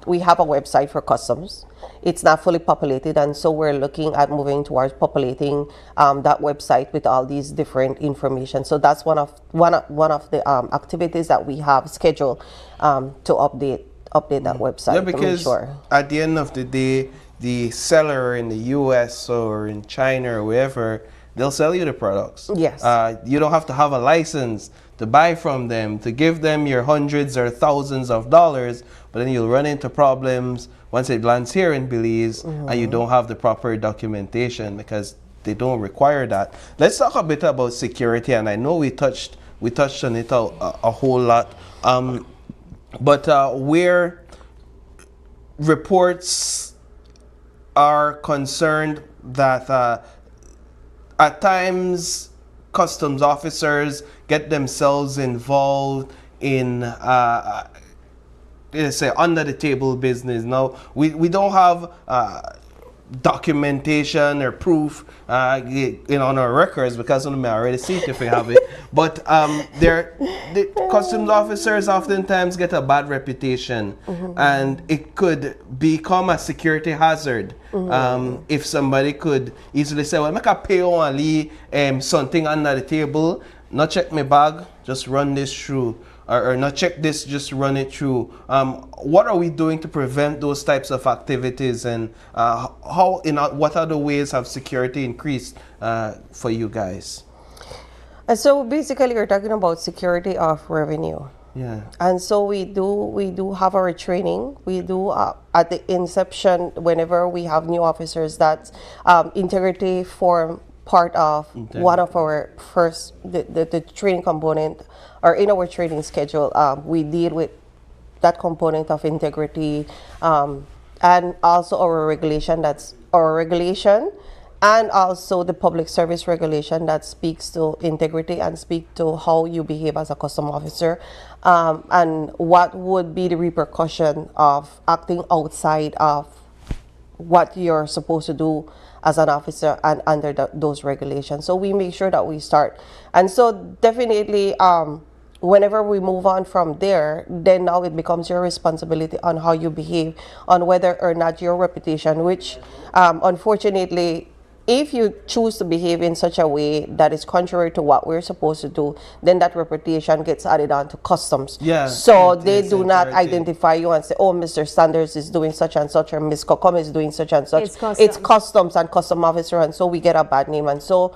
we have a website for Customs. It's not fully populated, and so we're looking at moving towards populating that website with all these different information. So that's one of the activities that we have scheduled to update that website. Yeah, because to make sure. At the end of the day, the seller in the U.S. or in China or wherever, they'll sell you the products. Yes. You don't have to have a license to buy from them, to give them your hundreds or thousands of dollars, but then you'll run into problems once it lands here in Belize and you don't have the proper documentation because they don't require that. Let's talk a bit about security, and I know we touched on it a whole lot, but where reports are concerned that at times Customs officers get themselves involved in say under the table business. Now we don't have documentation or proof on our records, because I already see it if we have it, but the Customs officers oftentimes get a bad reputation, and it could become a security hazard. If somebody could easily say, well, make a pay only something under the table, not check my bag, just run this through, or not check this, just run it through. What are we doing to prevent those types of activities, and what other ways have security increased for you guys? And so basically you're talking about security of revenue. Yeah. And so we do have our training. We do at the inception, whenever we have new officers, that integrity form part of one of our first the training component, or in our training schedule. We deal with that component of integrity, and also our regulation. And also the public service regulation that speaks to integrity and speak to how you behave as a custom officer, and what would be the repercussion of acting outside of what you're supposed to do as an officer and under those regulations. So we make sure that we start. And so definitely whenever we move on from there, then now it becomes your responsibility on how you behave, on whether or not your reputation, which unfortunately, if you choose to behave in such a way that is contrary to what we're supposed to do, then that reputation gets added on to Customs. Yeah. So they do not identify you and say, oh, Mr. Sanders is doing such and such, or Ms. Kokom is doing such and such. It's Customs and Custom Officer, and so we get a bad name. And so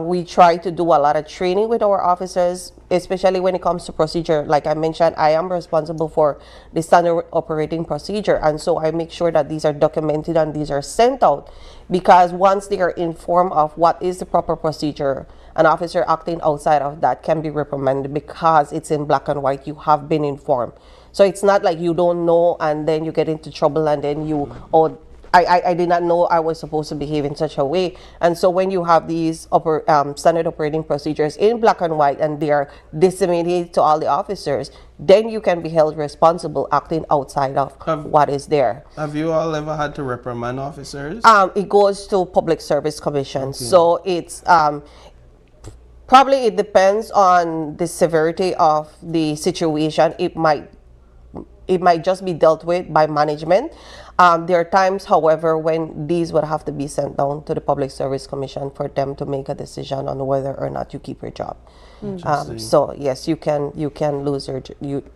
we try to do a lot of training with our officers, especially when it comes to procedure. Like I mentioned, I am responsible for the standard operating procedure, and so I make sure that these are documented and these are sent out, because once they are informed of what is the proper procedure, an officer acting outside of that can be reprimanded, because it's in black and white. You have been informed. So it's not like you don't know and then you get into trouble and then you, I did not know I was supposed to behave in such a way. And so when you have these standard operating procedures in black and white and they are disseminated to all the officers, then you can be held responsible acting outside of what is there. Have you all ever had to reprimand officers? It goes to Public Service Commission. Okay. So it's probably it depends on the severity of the situation. It might just be dealt with by management. There are times, however, when these would have to be sent down to the Public Service Commission for them to make a decision on whether or not you keep your job. So yes, you can lose your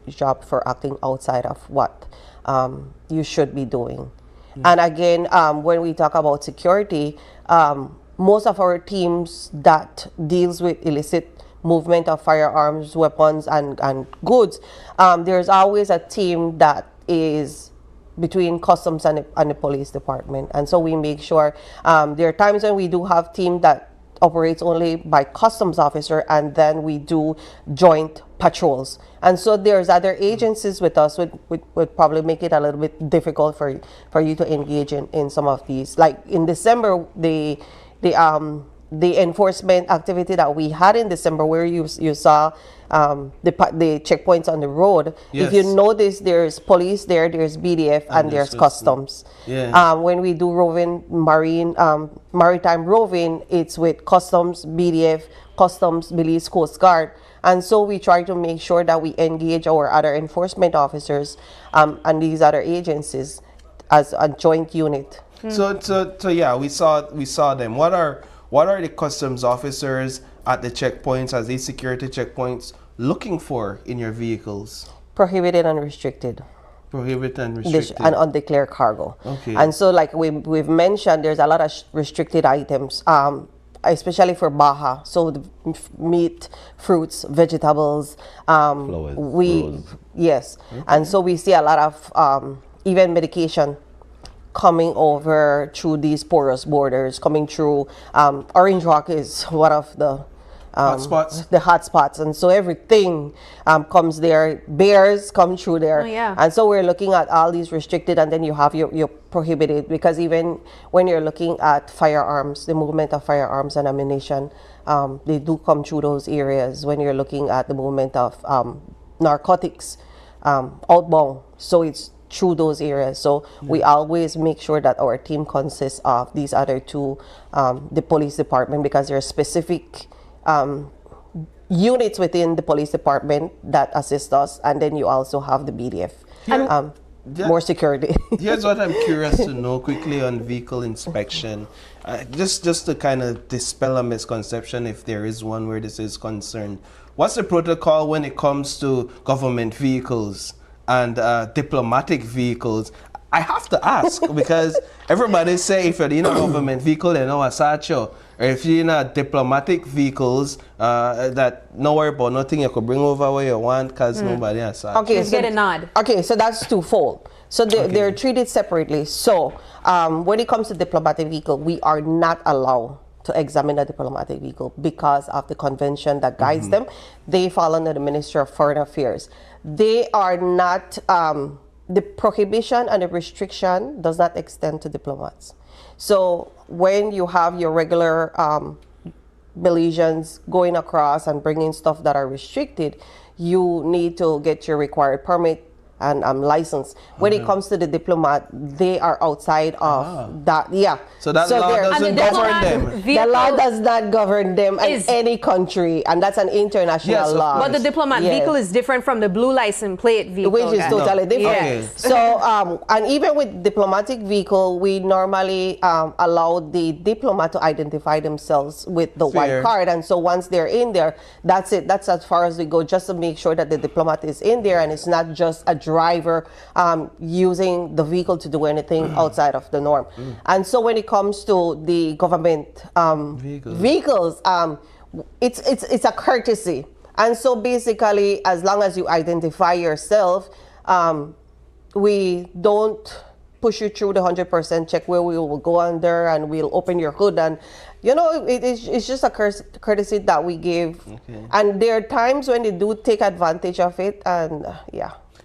job for acting outside of what you should be doing. And again, when we talk about security, most of our teams that deals with illicit movement of firearms, weapons, and goods, there's always a team that is between customs and the police department. And so we make sure there are times when we do have team that operates only by customs officer, and then we do joint patrols. And so there's other agencies with us would probably make it a little bit difficult for you to engage in some of these. Like in December, the enforcement activity that we had in December, where you saw the checkpoints on the road. Yes. If you notice, there's police there's BDF, and there's customs. Yeah. When we do roving maritime roving, it's with customs, BDF, customs, Belize Coast Guard. And so we try to make sure that we engage our other enforcement officers and these other agencies as a joint unit. So yeah, we saw them. What are the customs officers at the checkpoints, as these security checkpoints, looking for in your vehicles? Prohibited and restricted. Prohibited and restricted. And undeclared cargo. Okay. And so like we've mentioned, there's a lot of restricted items, especially for Baja. So the meat, fruits, vegetables, flowers, yes. Okay. And so we see a lot of even medication coming over through these porous borders, coming through. Orange Rock is one of the hotspots, and so everything comes there. Bears come through there. Oh, yeah. And so we're looking at all these restricted, and then you have your prohibited, because even when you're looking at firearms, the movement of firearms and ammunition, they do come through those areas. When you're looking at the movement of narcotics outbound, so it's through those areas. So we always make sure that our team consists of these other two, the police department, because there are specific units within the police department that assist us, and then you also have the BDF. More security. Here's what I'm curious to know quickly on vehicle inspection. Just to kind of dispel a misconception, if there is one where this is concerned. What's the protocol when it comes to government vehicles and diplomatic vehicles? I have to ask because everybody say if you're in a government vehicle, they know a satchel. Or if you're in a diplomatic vehicles, that no worry about nothing, you could bring over where you want because nobody has satchel. Okay, so get a nod. Okay, so that's twofold. So they're treated separately. So when it comes to diplomatic vehicle, we are not allowed to examine a diplomatic vehicle because of the convention that guides them. They fall under the Ministry of Foreign Affairs. They are not, the prohibition and the restriction does not extend to diplomats. So when you have your regular Belizeans going across and bringing stuff that are restricted, you need to get your required permit and license. When it comes to the diplomat, they are outside of that. Yeah. So that law doesn't govern them. The law does not govern them in any country, and that's an international law. But the diplomat vehicle is different from the blue license plate vehicle, which is totally different. Yes. So, and even with diplomatic vehicle, we normally allow the diplomat to identify themselves with the white card, and so once they're in there, that's it. That's as far as we go, just to make sure that the diplomat is in there, and it's not just a driver using the vehicle to do anything outside of the norm. And so when it comes to the government vehicles, it's a courtesy. And so basically, as long as you identify yourself, we don't push you through the 100% check where we will go under and we'll open your hood, and you know, it's just a courtesy that we give. And there are times when they do take advantage of it, and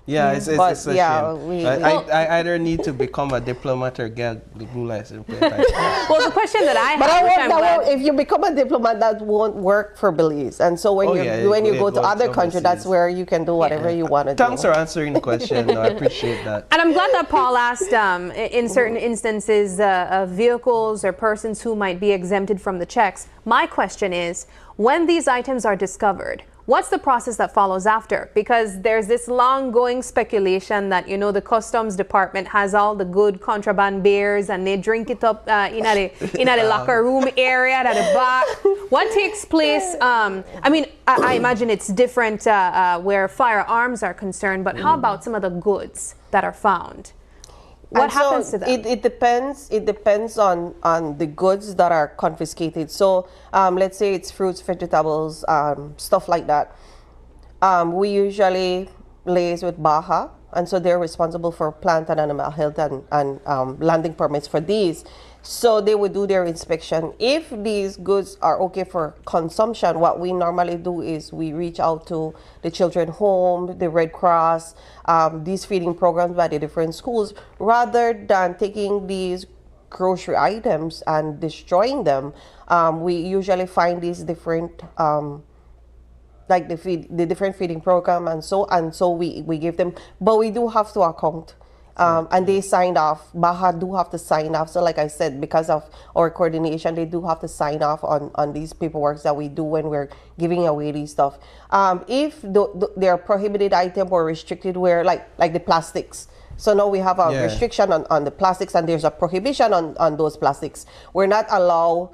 Yeah, it's But a yeah, shame. I either need to become a diplomat or get the blue license plate. Well, the question that I But have, if you become a diplomat, that won't work for Belize. And so when you go to other countries, that's where you can do whatever you want to do. Thanks for answering the question. No, I appreciate that. And I'm glad that Paul asked, in certain instances, of vehicles or persons who might be exempted from the checks. My question is, when these items are discovered, what's the process that follows after? Because there's this long-going speculation that, you know, the customs department has all the good contraband beers and they drink it up in the locker room area at the back. What takes place? I mean, I imagine it's different where firearms are concerned, but how about some of the goods that are found? What happens to them? It depends. It depends on the goods that are confiscated. So let's say it's fruits, vegetables, stuff like that. We usually liaise with Baja, and so they're responsible for plant and animal health and landing permits for these. So they would do their inspection. If these goods are okay for consumption, what we normally do is we reach out to the children home, the Red Cross, these feeding programs by the different schools, rather than taking these grocery items and destroying them. We usually find these different, like the different feeding program and so we give them, but we do have to account. And they signed off. Baja do have to sign off. So like I said, because of our coordination, they do have to sign off on these paperwork that we do when we're giving away these stuff. If they're prohibited item or restricted where, like the plastics. So now we have a restriction on the plastics, and there's a prohibition on those plastics. We're not allowed,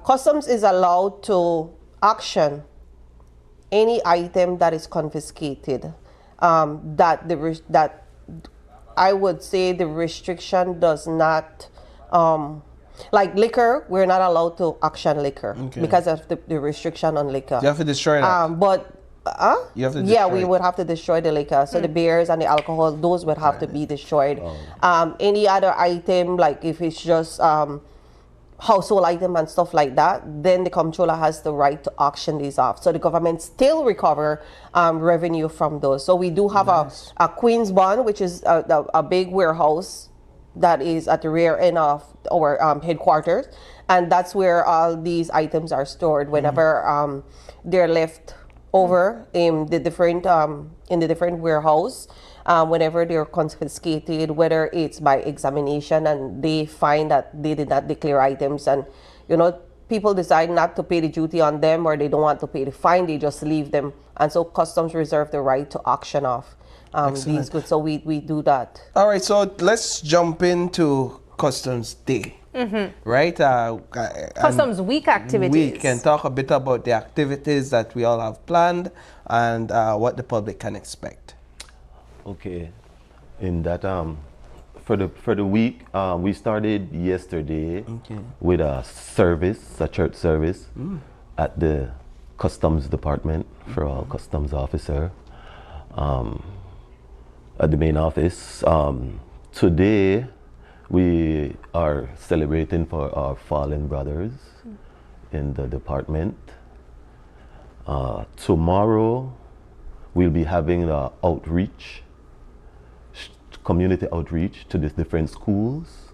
customs is allowed to auction any item that is confiscated, that I would say the restriction does not, like liquor, we're not allowed to auction liquor because of the restriction on liquor. You have to destroy that. You have to we would have to destroy the liquor. So the beers and the alcohol, those would have to be destroyed. Any other item, like if it's just household item and stuff like that, then the comptroller has the right to auction these off. So the government still recover revenue from those. So we do have a Queen's Bond, which is a big warehouse that is at the rear end of our headquarters, and that's where all these items are stored whenever they're left over in the different warehouse. Whenever they're confiscated, whether it's by examination and they find that they did not declare items, and you know, people decide not to pay the duty on them, or they don't want to pay the fine, they just leave them, and so customs reserve the right to auction off these goods. So we do that. All right, so let's jump into Customs Day. Right? Customs Week activities. We can talk a bit about the activities that we all have planned and what the public can expect. Okay, in that for the week, we started yesterday with a church service at the Customs Department for all customs officer at the main office. Today we are celebrating for our fallen brothers in the department. Tomorrow we'll be having an outreach, community outreach to the different schools,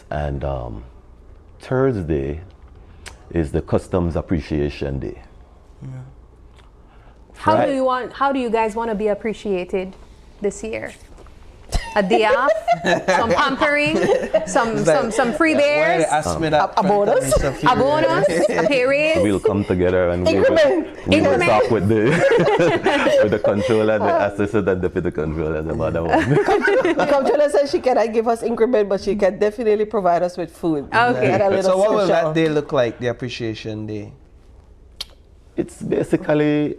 and Thursday is the Customs Appreciation Day. How do you guys want to be appreciated this year? A day off, some pampering, some free beers, a bonus, a pay raise. We'll come together and we will talk with the controller and the assistant and deputy controller about that one. The controller says she cannot give us increment, but she can definitely provide us with food. Okay. So what will that day look like, the Appreciation Day? It's basically,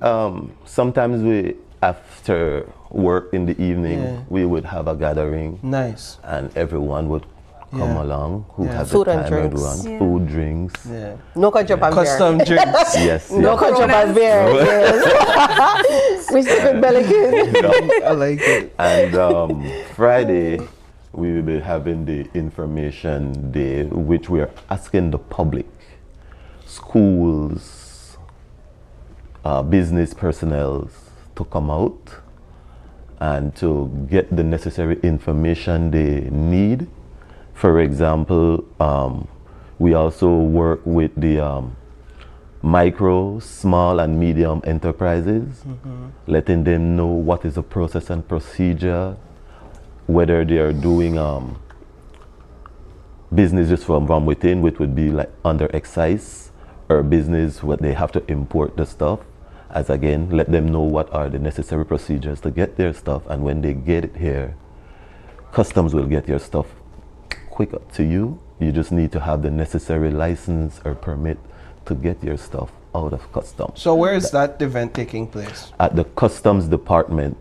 sometimes we, after work in the evening, we would have a gathering. Nice. And everyone would come along who have food the and time, drinks. everyone. Food, drinks. No contraband beer. Custom drinks. Yes. No contraband beer. Yes. We stick with Belize. I like it. And Friday, we will be having the Information Day, which we are asking the public, schools, business personnel to come out and to get the necessary information they need. For example, we also work with the micro, small and medium enterprises, letting them know what is the process and procedure, whether they are doing businesses from within, which would be like under excise, or business where they have to import the stuff. As again, let them know what are the necessary procedures to get their stuff, and when they get it here, customs will get your stuff quicker to you. You just need to have the necessary license or permit to get your stuff out of customs. So where is that event taking place? At the customs department.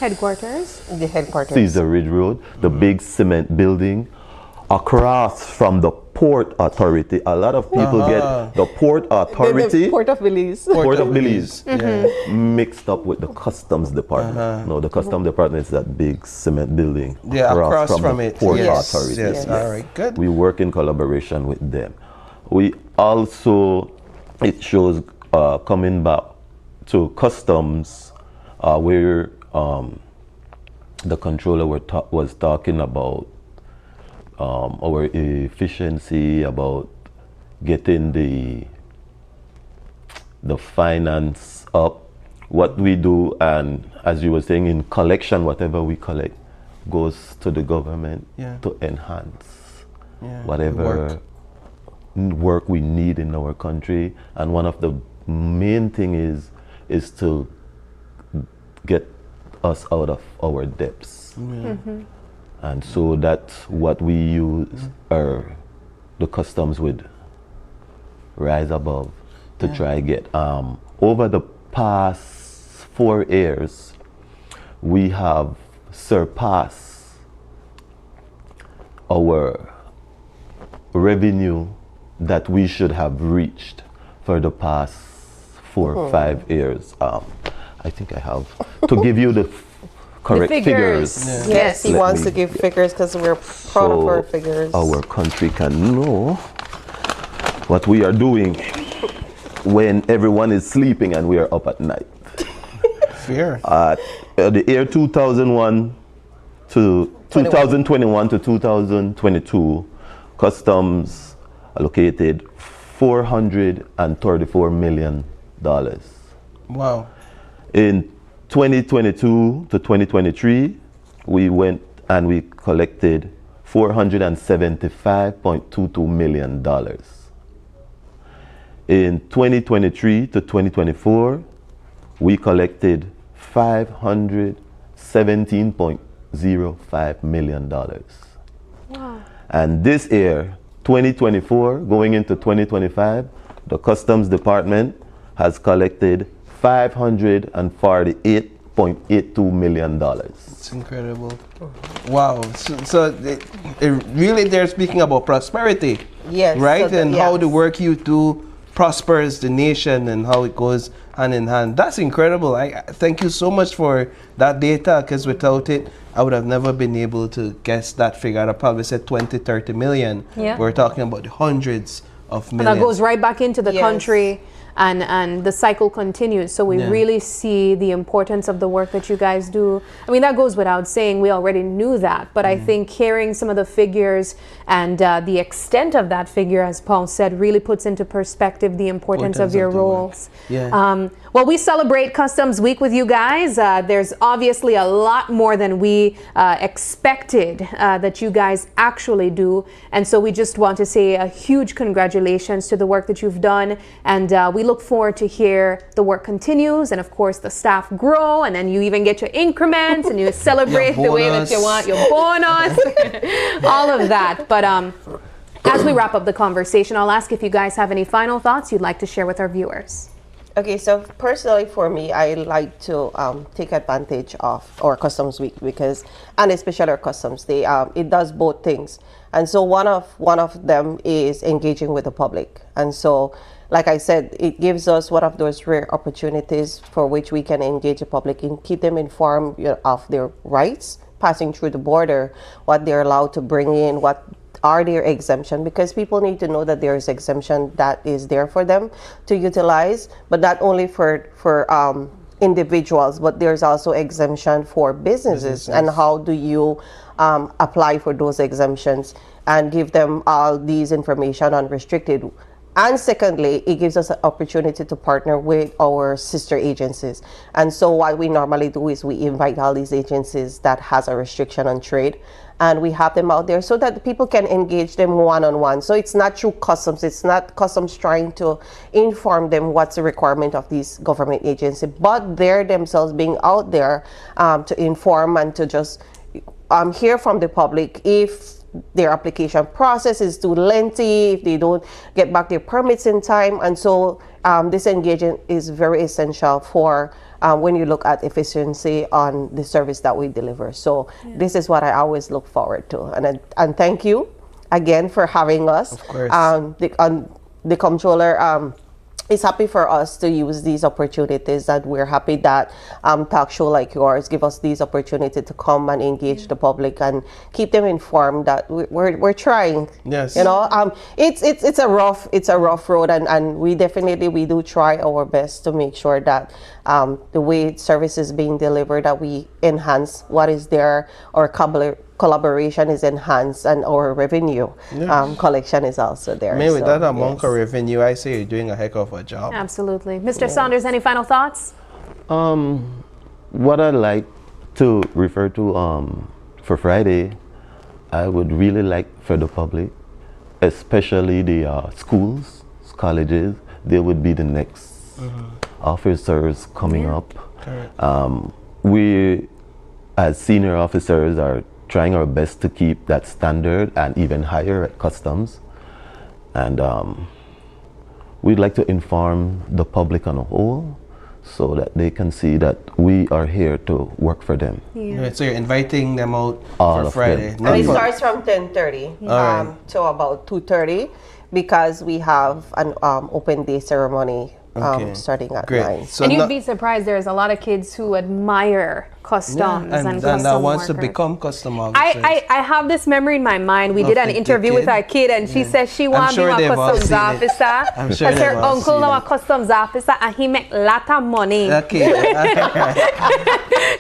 Headquarters? The headquarters. Caesar Ridge Road, the big cement building across from the Port Authority. A lot of people get the Port Authority, The Port of Belize. Port of Belize, mixed up with the customs department. No, the customs department is that big cement building across from the it. Port Yes. Authority. Yes. All right, good. We work in collaboration with them. We also, it shows coming back to customs, where the controller was talking about our efficiency, about getting the finance up. What we do, and as you were saying, in collection, whatever we collect goes to the government to enhance whatever work we need in our country. And one of the main thing is to get us out of our debts. And so that's what we use, or the customs would rise above to try get. Over the past 4 years, we have surpassed our revenue that we should have reached for the past 4 or 5 years. I think I have to give you the correct figures. Yes, he wants to give figures because we're proud of our figures. Our country can know what we are doing when everyone is sleeping and we are up at night. Fair. The year 2021 to 2022, customs allocated $434 million. Wow. In 2022 to 2023, we went and we collected $475.22 million. In 2023 to 2024, we collected $517.05 million. Wow. And this year, 2024, going into 2025, the Customs Department has collected $548.82 million. It's incredible. Wow. So really they're speaking about prosperity. Yes. Right? So And how the work you do prospers the nation and how it goes hand in hand. That's incredible. I thank you so much for that data, because without it, I would have never been able to guess that figure. I probably said 20, 30 million. Yeah. We're talking about the hundreds of millions. And that goes right back into the country. And the cycle continues. So we really see the importance of the work that you guys do. I mean, that goes without saying. We already knew that. But I think hearing some of the figures and the extent of that figure, as Paul said, really puts into perspective the importance of your roles. Well, we celebrate Customs Week with you guys. There's obviously a lot more than we expected that you guys actually do. And so we just want to say a huge congratulations to the work that you've done. And we look forward to hear the work continues, and of course the staff grow, and then you even get your increments and you celebrate the way that you want your bonus, all of that. But as we wrap up the conversation, I'll ask if you guys have any final thoughts you'd like to share with our viewers. Okay, so personally for me, I like to take advantage of our Customs Week because, and especially our Customs Day, it does both things. And so one of them is engaging with the public. And so, like I said, it gives us one of those rare opportunities for which we can engage the public and keep them informed of their rights passing through the border, what they're allowed to bring in, what are their exemption, because people need to know that there is exemption that is there for them to utilize, but not only for individuals, but there's also exemption for businesses. And how do you apply for those exemptions and give them all these information unrestricted? And secondly, it gives us an opportunity to partner with our sister agencies. And so what we normally do is we invite all these agencies that has a restriction on trade, and we have them out there so that people can engage them one-on-one. So it's not through customs. It's not customs trying to inform them what's the requirement of these government agencies, but they're themselves being out there to inform and to just hear from the public if their application process is too lengthy, if they don't get back their permits in time. And so this engagement is very essential for when you look at efficiency on the service that we deliver. So this is what I always look forward to. And thank you again for having us. Of course. The comptroller is happy for us to use these opportunities, and we're happy that talk show like yours give us these opportunity to come and engage the public and keep them informed that we're trying. Yes. You know, it's a rough road, and we do try our best to make sure that the way service is being delivered, that we enhance what is there, or collaboration is enhanced, and our revenue collection is also there. I mean, with that amount of revenue, I say you're doing a heck of a job. Absolutely. Mr. Saunders, any final thoughts? What I'd like to refer to for Friday, I would really like for the public, especially the schools, colleges, they would be the next officers coming up. We, as senior officers, are trying our best to keep that standard and even higher at customs. And we'd like to inform the public on a whole so that they can see that we are here to work for them. Right, so you're inviting them out All for of Friday. them. And it starts from 10:30 to about 2:30, because we have an open day ceremony starting at 9. So and you'd be surprised, there's a lot of kids who admire customs and custom that wants to workers. become custom officers. I have this memory in my mind. We did an interview with our kid, and she says she wants to be a customs officer because her uncle is a customs officer and he make a lot of money. Okay.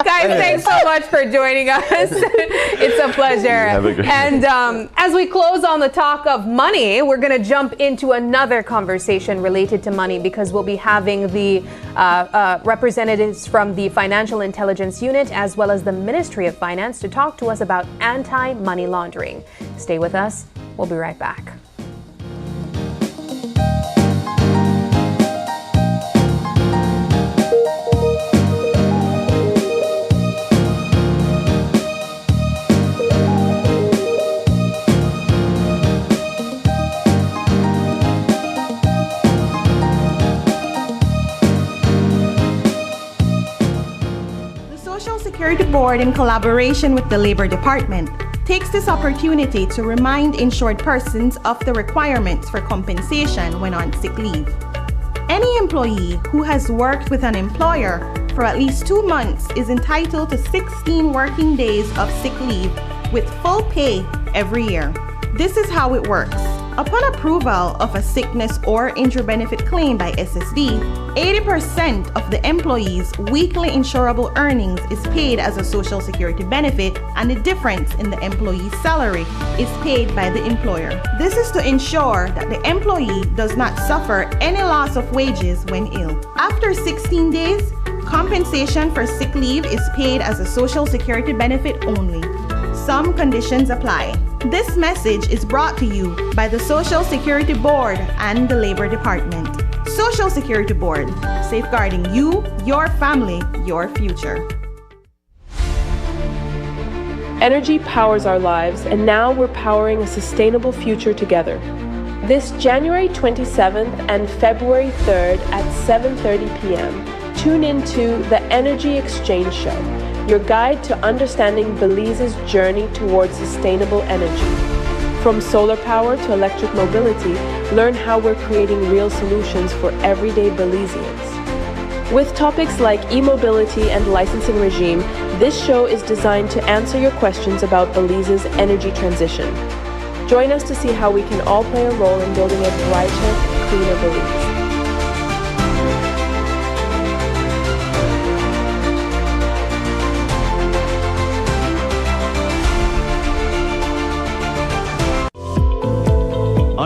Guys, thanks so much for joining us. It's a pleasure. And as we close on the talk of money, we're going to jump into another conversation related to money, because we'll be having the representatives from the Financial Intelligence Unit as well as the Ministry of Finance to talk to us about anti-money laundering. Stay with us. We'll be right back. Security Board, in collaboration with the Labor Department, takes this opportunity to remind insured persons of the requirements for compensation when on sick leave. Any employee who has worked with an employer for at least 2 months is entitled to 16 working days of sick leave with full pay every year. This is how it works. Upon approval of a sickness or injury benefit claim by SSD, 80% of the employee's weekly insurable earnings is paid as a Social Security benefit, and the difference in the employee's salary is paid by the employer. This is to ensure that the employee does not suffer any loss of wages when ill. After 16 days, compensation for sick leave is paid as a Social Security benefit only. Some conditions apply. This message is brought to you by the Social Security Board and the Labor Department. Social Security Board, safeguarding you, your family, your future. Energy powers our lives, and now we're powering a sustainable future together. This January 27th and February 3rd at 7:30 p.m., tune into the Energy Exchange Show, your guide to understanding Belize's journey towards sustainable energy. From solar power to electric mobility, learn how we're creating real solutions for everyday Belizeans. With topics like e-mobility and licensing regime, this show is designed to answer your questions about Belize's energy transition. Join us to see how we can all play a role in building a brighter, cleaner Belize.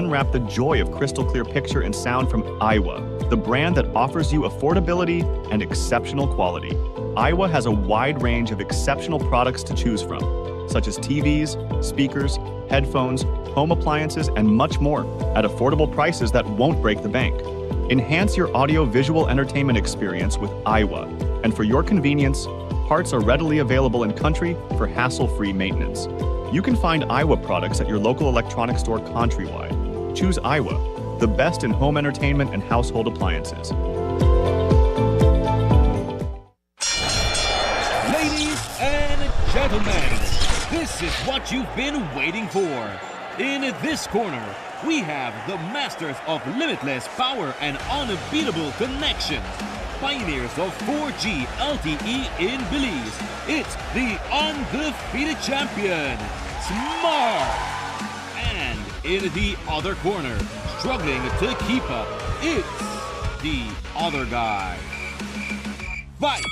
unwrap the joy of crystal clear picture and sound from Iowa, the brand that offers you affordability and exceptional quality. Iowa has a wide range of exceptional products to choose from, such as TVs, speakers, headphones, home appliances, and much more at affordable prices that won't break the bank. Enhance your audio-visual entertainment experience with Iowa, and for your convenience, parts are readily available in country for hassle-free maintenance. You can find Iowa products at your local electronics store countrywide. Choose Iowa, the best in home entertainment and household appliances. Ladies and gentlemen, this is what you've been waiting for. In this corner, we have the masters of limitless power and unbeatable connections. Pioneers of 4G LTE in Belize. It's the undefeated champion, Smart. And in the other corner, struggling to keep up, it's the other guy. Fight!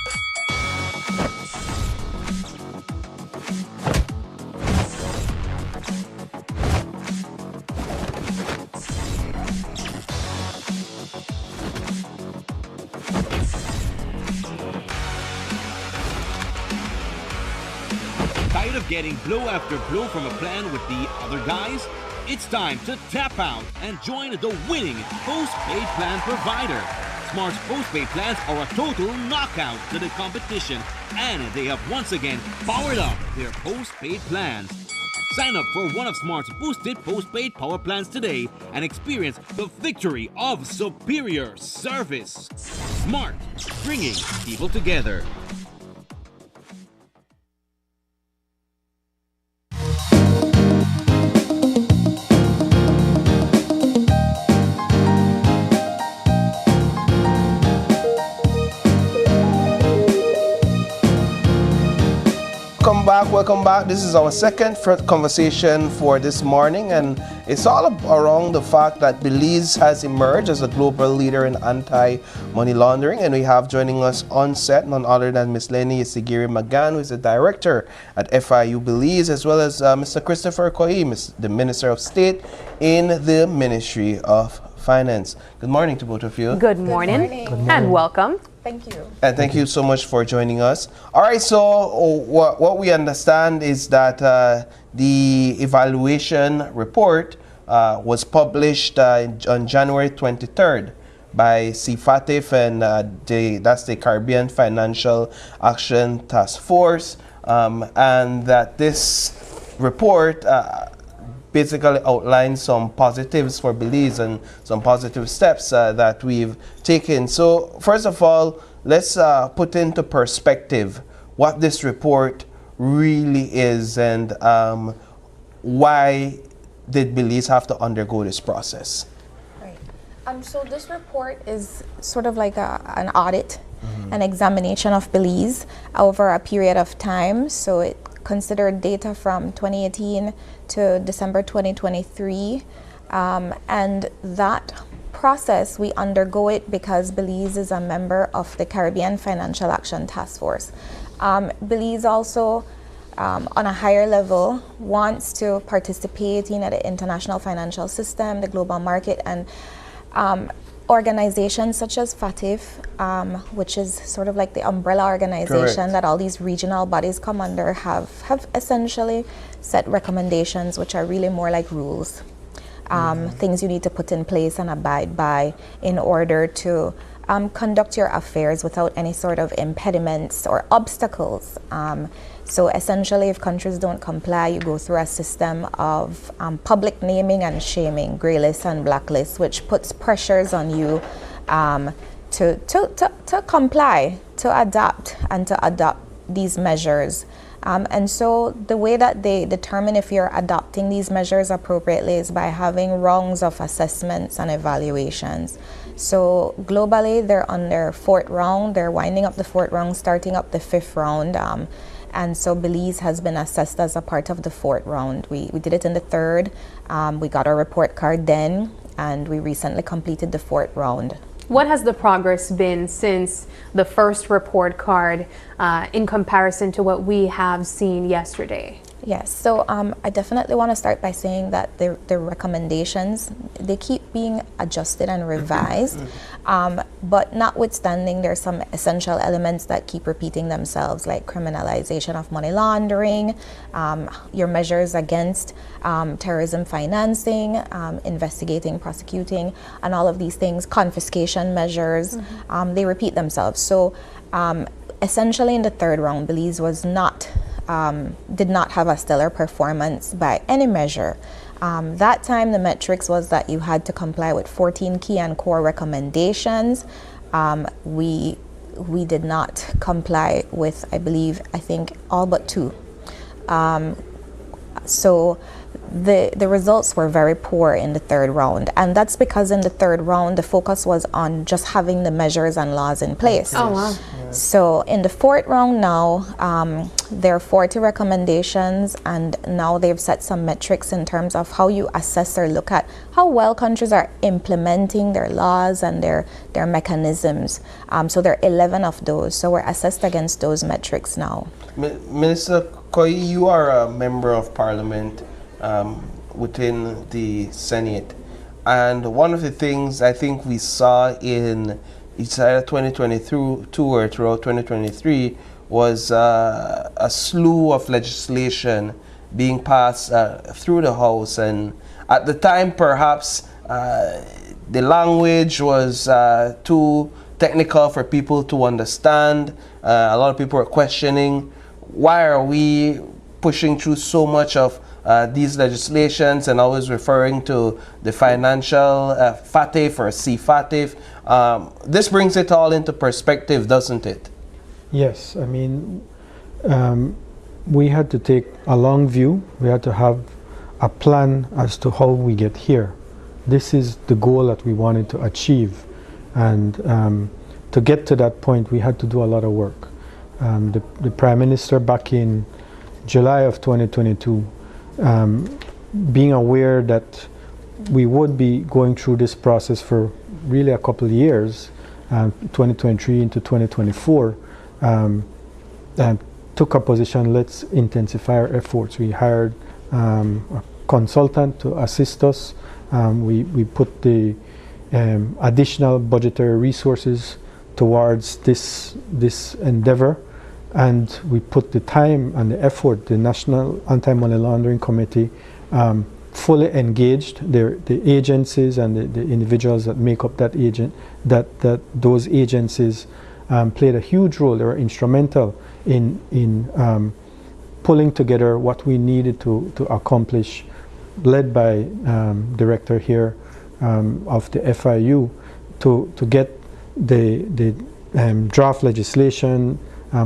Tired of getting blow after blow from a plan with the other guys? It's time to tap out and join the winning postpaid plan provider. Smart's postpaid plans are a total knockout to the competition, and they have once again powered up their postpaid plans. Sign up for one of Smart's boosted postpaid power plans today and experience the victory of superior service. Smart, bringing people together. Welcome back. This is our second conversation for this morning, and it's all around the fact that Belize has emerged as a global leader in anti-money laundering, and we have joining us on set none other than Ms. Lenny Isigiri Magan, who is the director at FIU Belize, as well as Mr. Christopher Kohi, the Minister of State in the Ministry of Finance. Good morning to both of you. Good morning, and welcome. Thank you. And thank you so much for joining us. All right, so what we understand is that the evaluation report was published on January 23rd by CFATIF, and that's the Caribbean Financial Action Task Force, and that this report basically outlines some positives for Belize and some positive steps that we've taken. So first of all, let's put into perspective what this report really is, and why did Belize have to undergo this process? Right. So this report is sort of like an audit, an examination of Belize over a period of time. So it considered data from 2018 to December 2023, and that process, we undergo it because Belize is a member of the Caribbean Financial Action Task Force. Belize also, on a higher level, wants to participate in the international financial system, the global market, and organizations such as FATIF, which is sort of like the umbrella organization that all these regional bodies come under, have essentially set recommendations which are really more like rules, things you need to put in place and abide by in order to conduct your affairs without any sort of impediments or obstacles. So essentially, if countries don't comply, you go through a system of public naming and shaming, grey lists and blacklists, which puts pressures on you to comply, to adapt, and to adopt these measures. And so the way that they determine if you're adopting these measures appropriately is by having rounds of assessments and evaluations. So globally, they're on their fourth round. They're winding up the fourth round, starting up the fifth round. And so Belize has been assessed as a part of the fourth round. We did it in the third. We got our report card then, and we recently completed the fourth round. What has the progress been since the first report card in comparison to what we have seen yesterday? Yes, so I definitely want to start by saying that the recommendations, they keep being adjusted and revised, but notwithstanding, there's some essential elements that keep repeating themselves, like criminalization of money laundering, your measures against terrorism financing, investigating, prosecuting, and all of these things, confiscation measures, they repeat themselves. So essentially in the third round, Belize was did not have a stellar performance by any measure. That time the metrics was that you had to comply with 14 key and core recommendations. We did not comply with, I think all but 2. So the results were very poor in the third round, and that's because in the third round the focus was on just having the measures and laws in place. Oh wow. So in the fourth round now, there are 40 recommendations, and now they've set some metrics in terms of how you assess or look at how well countries are implementing their laws and their mechanisms. So there are 11 of those, so we're assessed against those metrics now. Minister Koi, you are a member of parliament within the Senate, and one of the things I think we saw in either 2022 or throughout 2023 was a slew of legislation being passed through the House, and at the time perhaps the language was too technical for people to understand. A lot of people were questioning, why are we pushing through so much of these legislations, and always referring to the financial FATF or CFATF. This brings it all into perspective, doesn't it? Yes, I mean, we had to take a long view. We had to have a plan as to how we get here. This is the goal that we wanted to achieve, and to get to that point we had to do a lot of work. The Prime Minister back in July of 2022, being aware that we would be going through this process for really a couple of years, 2023 into 2024, took a position, let's intensify our efforts. We hired a consultant to assist us. We put the additional budgetary resources towards this endeavor, and we put the time and the effort. The National Anti-Money Laundering Committee fully engaged the agencies and the individuals that make up those agencies played a huge role. They were instrumental in pulling together what we needed to accomplish, led by director here of the FIU, to get the draft legislation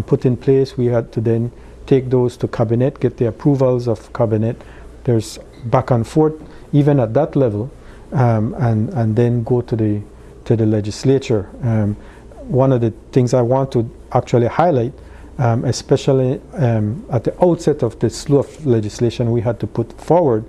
put in place. We had to then take those to cabinet, get the approvals of cabinet. There's back and forth even at that level, and then go to the legislature. One of the things I want to actually highlight, especially at the outset of the slew of legislation we had to put forward,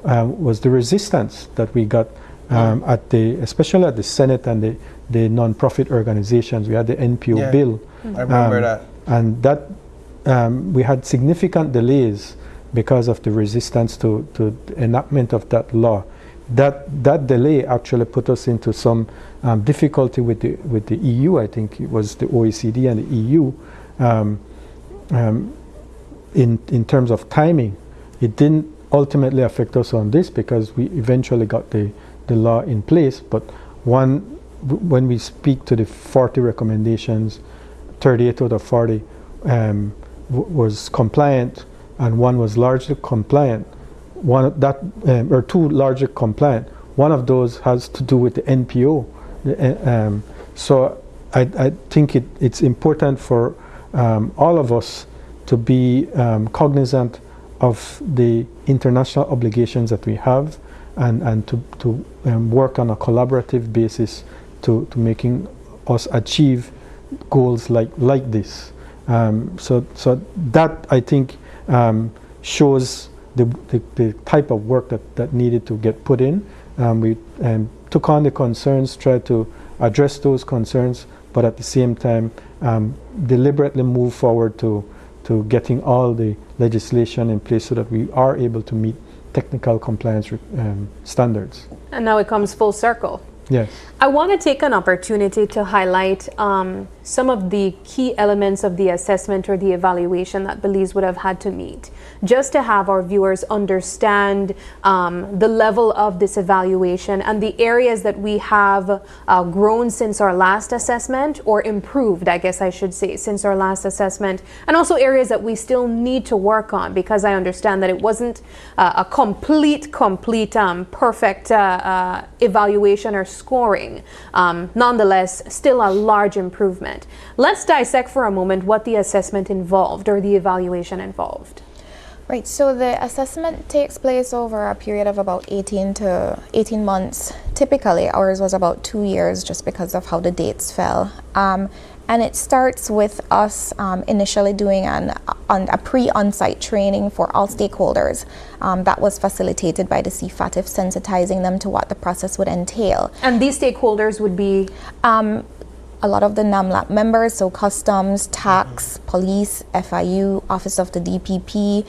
was the resistance that we got especially at the Senate and the non-profit organizations. We had the NPO bill. I remember that. And that we had significant delays because of the resistance to the enactment of that law. That delay actually put us into some difficulty with the EU. I think it was the OECD and the EU in terms of timing. It didn't ultimately affect us on this because we eventually got the law in place. But when we speak to the 40 recommendations, 38 out of 40 was compliant, and one was largely compliant. Or two largely compliant. One of those has to do with the NPO. So I think it's important for all of us to be cognizant of the international obligations that we have, and to work on a collaborative basis to making us achieve goals like this. So that, I think, shows the type of work that needed to get put in. We took on the concerns, tried to address those concerns, but at the same time deliberately move forward to to getting all the legislation in place so that we are able to meet technical compliance standards. And now it comes full circle. Yes. I want to take an opportunity to highlight some of the key elements of the assessment or the evaluation that Belize would have had to meet, just to have our viewers understand the level of this evaluation and the areas that we have grown since our last assessment, or improved, I guess I should say, since our last assessment, and also areas that we still need to work on, because I understand that it wasn't a complete, perfect evaluation or scoring. Nonetheless, still a large improvement. Let's dissect for a moment what the assessment involved, or the evaluation involved. Right, so the assessment takes place over a period of about 18 months. Typically, ours was about 2 years just because of how the dates fell. And it starts with us initially doing a pre-on-site training for all stakeholders that was facilitated by the CFATF, sensitizing them to what the process would entail. And these stakeholders would be? A lot of the NAMLAP members, so customs, tax, police, FIU, Office of the DPP,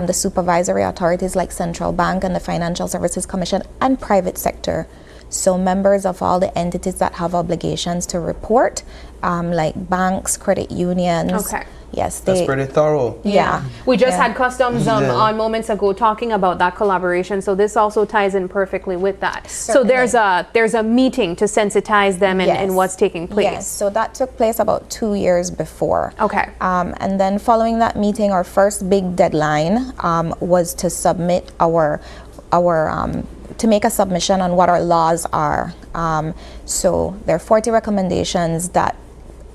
the supervisory authorities like Central Bank and the Financial Services Commission, and private sector. So members of all the entities that have obligations to report, like banks, credit unions. Okay. Yes, that's pretty thorough. Yeah. We just had customs on moments ago talking about that collaboration, so this also ties in perfectly with that. Certainly. So there's a meeting to sensitize them in what's taking place. Yes, so that took place about 2 years before. Okay. And then following that meeting, our first big deadline was to submit to make a submission on what our laws are. So there are 40 recommendations that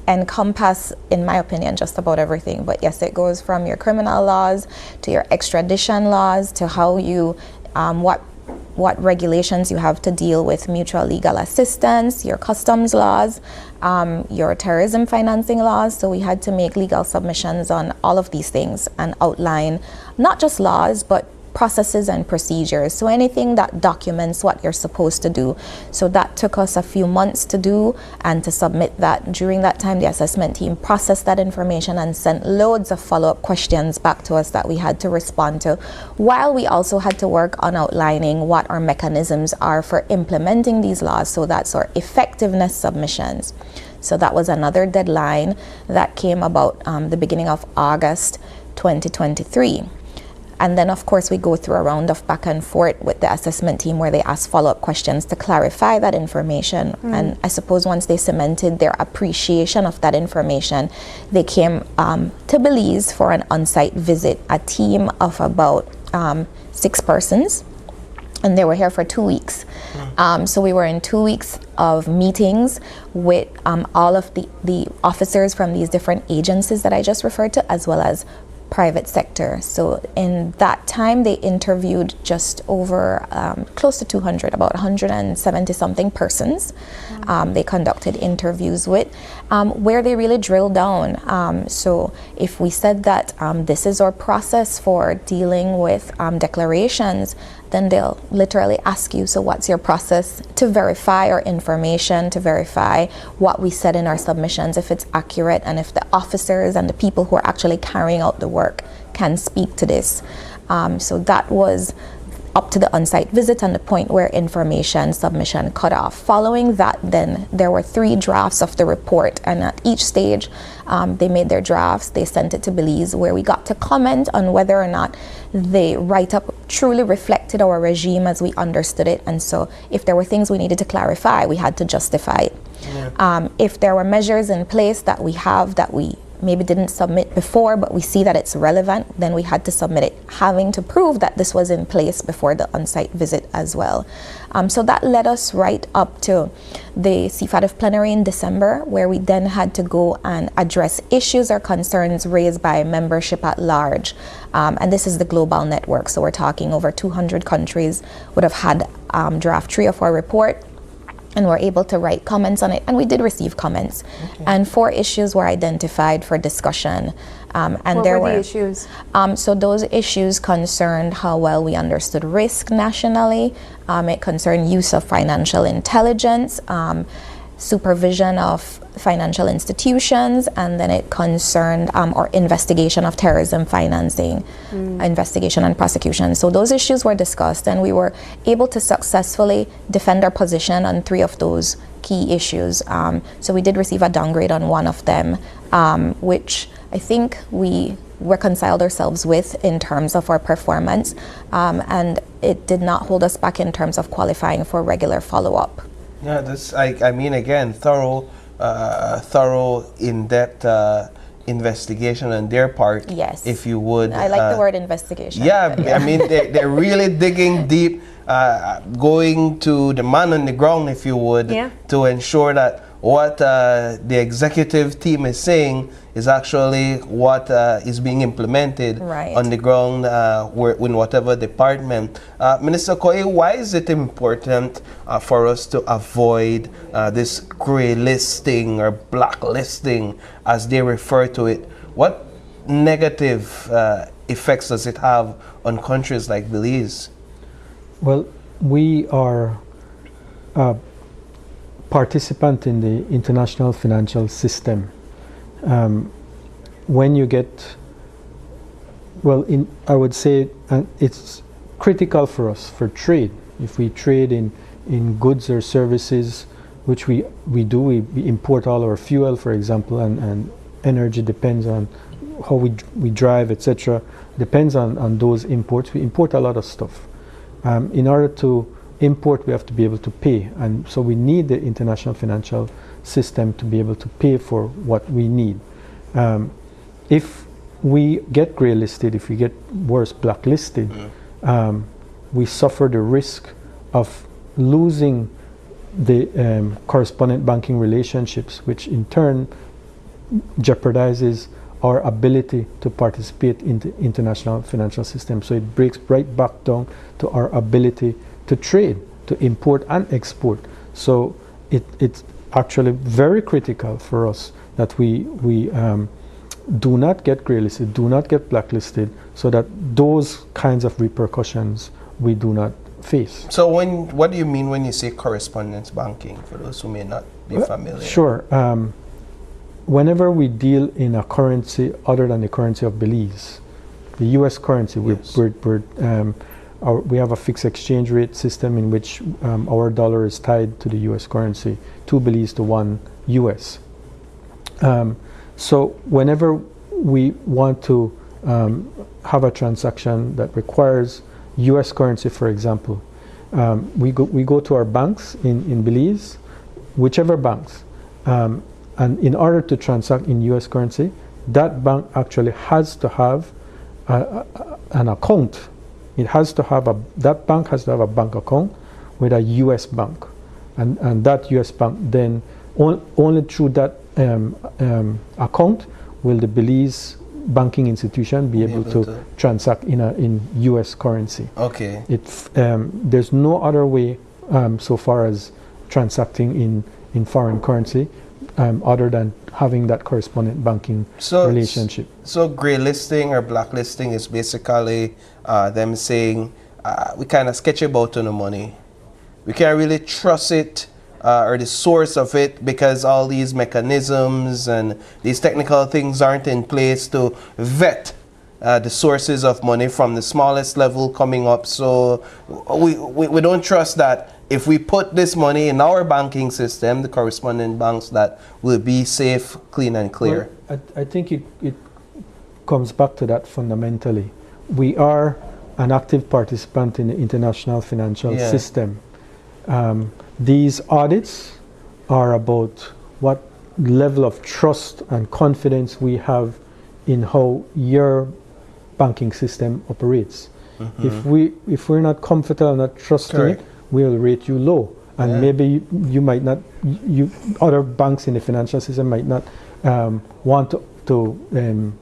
encompass, in my opinion, just about everything. But yes, it goes from your criminal laws to your extradition laws to how you, what regulations you have to deal with mutual legal assistance, your customs laws, your terrorism financing laws. So we had to make legal submissions on all of these things and outline not just laws, but processes and procedures. So anything that documents what you're supposed to do. So that took us a few months to do and to submit that. During that time, the assessment team processed that information and sent loads of follow-up questions back to us that we had to respond to, while we also had to work on outlining what our mechanisms are for implementing these laws. So that's our effectiveness submissions. So that was another deadline that came about the beginning of August 2023. And then, of course, we go through a round of back and forth with the assessment team where they ask follow-up questions to clarify that information. And I suppose once they cemented their appreciation of that information, they came to Belize for an on-site visit, a team of about 6 persons. And they were here for 2 weeks. So we were in 2 weeks of meetings with all of the officers from these different agencies that I just referred to, as well as private sector. So in that time, they interviewed just over close to 200, about 170 something persons. They conducted interviews with where they really drilled down. So if we said that this is our process for dealing with declarations, then they'll literally ask you, so what's your process to verify our information, to verify what we said in our submissions, if it's accurate, and if the officers and the people who are actually carrying out the work can speak to this. So that was up to the on-site visit and the point where information submission cut off. Following that, then there were 3 drafts of the report, and at each stage they made their drafts, they sent it to Belize, where we got to comment on whether or not the write-up truly reflected our regime as we understood it. And so if there were things we needed to clarify, we had to justify it. If there were measures in place that we have that we maybe didn't submit before, but we see that it's relevant, then we had to submit it, having to prove that this was in place before the on-site visit as well. So that led us right up to the CFATF plenary in December, where we then had to go and address issues or concerns raised by membership at large. And this is the global network. So we're talking over 200 countries would have had draft 3 of our report, and were able to write comments on it, and we did receive comments. And 4 issues were identified for discussion. And what there were the issues? So those issues concerned how well we understood risk nationally. It concerned use of financial intelligence, supervision of financial institutions, and then it concerned or investigation of terrorism financing, investigation and prosecution. So those issues were discussed, and we were able to successfully defend our position on 3 of those key issues. So we did receive a downgrade on 1 of them, which I think we reconciled ourselves with in terms of our performance, and it did not hold us back in terms of qualifying for regular follow-up. Yeah, this, I mean, again, thorough, in-depth investigation on their part. Yes. If you would. I like the word investigation. Yeah, I mean, they're really digging deep, going to the man on the ground, if you would, to ensure that what the executive team is saying is actually what is being implemented on the ground in whatever department. Minister Koye, why is it important for us to avoid this grey listing or blacklisting, as they refer to it? What negative effects does it have on countries like Belize? Well, we are a participant in the international financial system. When you get, well, I would say it's critical for us for trade. If we trade in goods or services, which we do, we import all our fuel, for example, and energy depends on how we drive, etc. Depends on those imports. We import a lot of stuff. In order to import, we have to be able to pay, and so we need the international financial system to be able to pay for what we need. If we get grey listed, if we get worse, blacklisted, we suffer the risk of losing the correspondent banking relationships, which in turn jeopardizes our ability to participate in the international financial system. So it breaks right back down to our ability to trade, to import and export. So it's actually very critical for us that we do not get grey listed, do not get blacklisted, so that those kinds of repercussions we do not face. So what do you mean when you say correspondence banking, for those who may not be familiar? Sure. Whenever we deal in a currency other than the currency of Belize, the US currency, we have a fixed exchange rate system in which our dollar is tied to the US currency, 2 Belize to 1 US. So whenever we want to have a transaction that requires US currency, for example, we go to our banks in Belize, whichever banks, and in order to transact in US currency, that bank actually has to have an account. It has to have that bank has to have a bank account with a US bank, and that US bank then only through that account will the Belize banking institution be able to transact in US currency. Okay. There's no other way so far as transacting in foreign currency other than having that correspondent banking relationship. So grey listing or blacklisting is basically them saying we kind of sketchy about on the money. We can't really trust it or the source of it because all these mechanisms and these technical things aren't in place to vet the sources of money from the smallest level coming up. So we don't trust that if we put this money in our banking system, the correspondent banks, that will be safe, clean and clear. Well, I think it comes back to that fundamentally. We are an active participant in the international financial system. These audits are about what level of trust and confidence we have in how your banking system operates. If we're not comfortable, not trusting it, we'll rate you low, and maybe you might not. Other banks in the financial system might not want to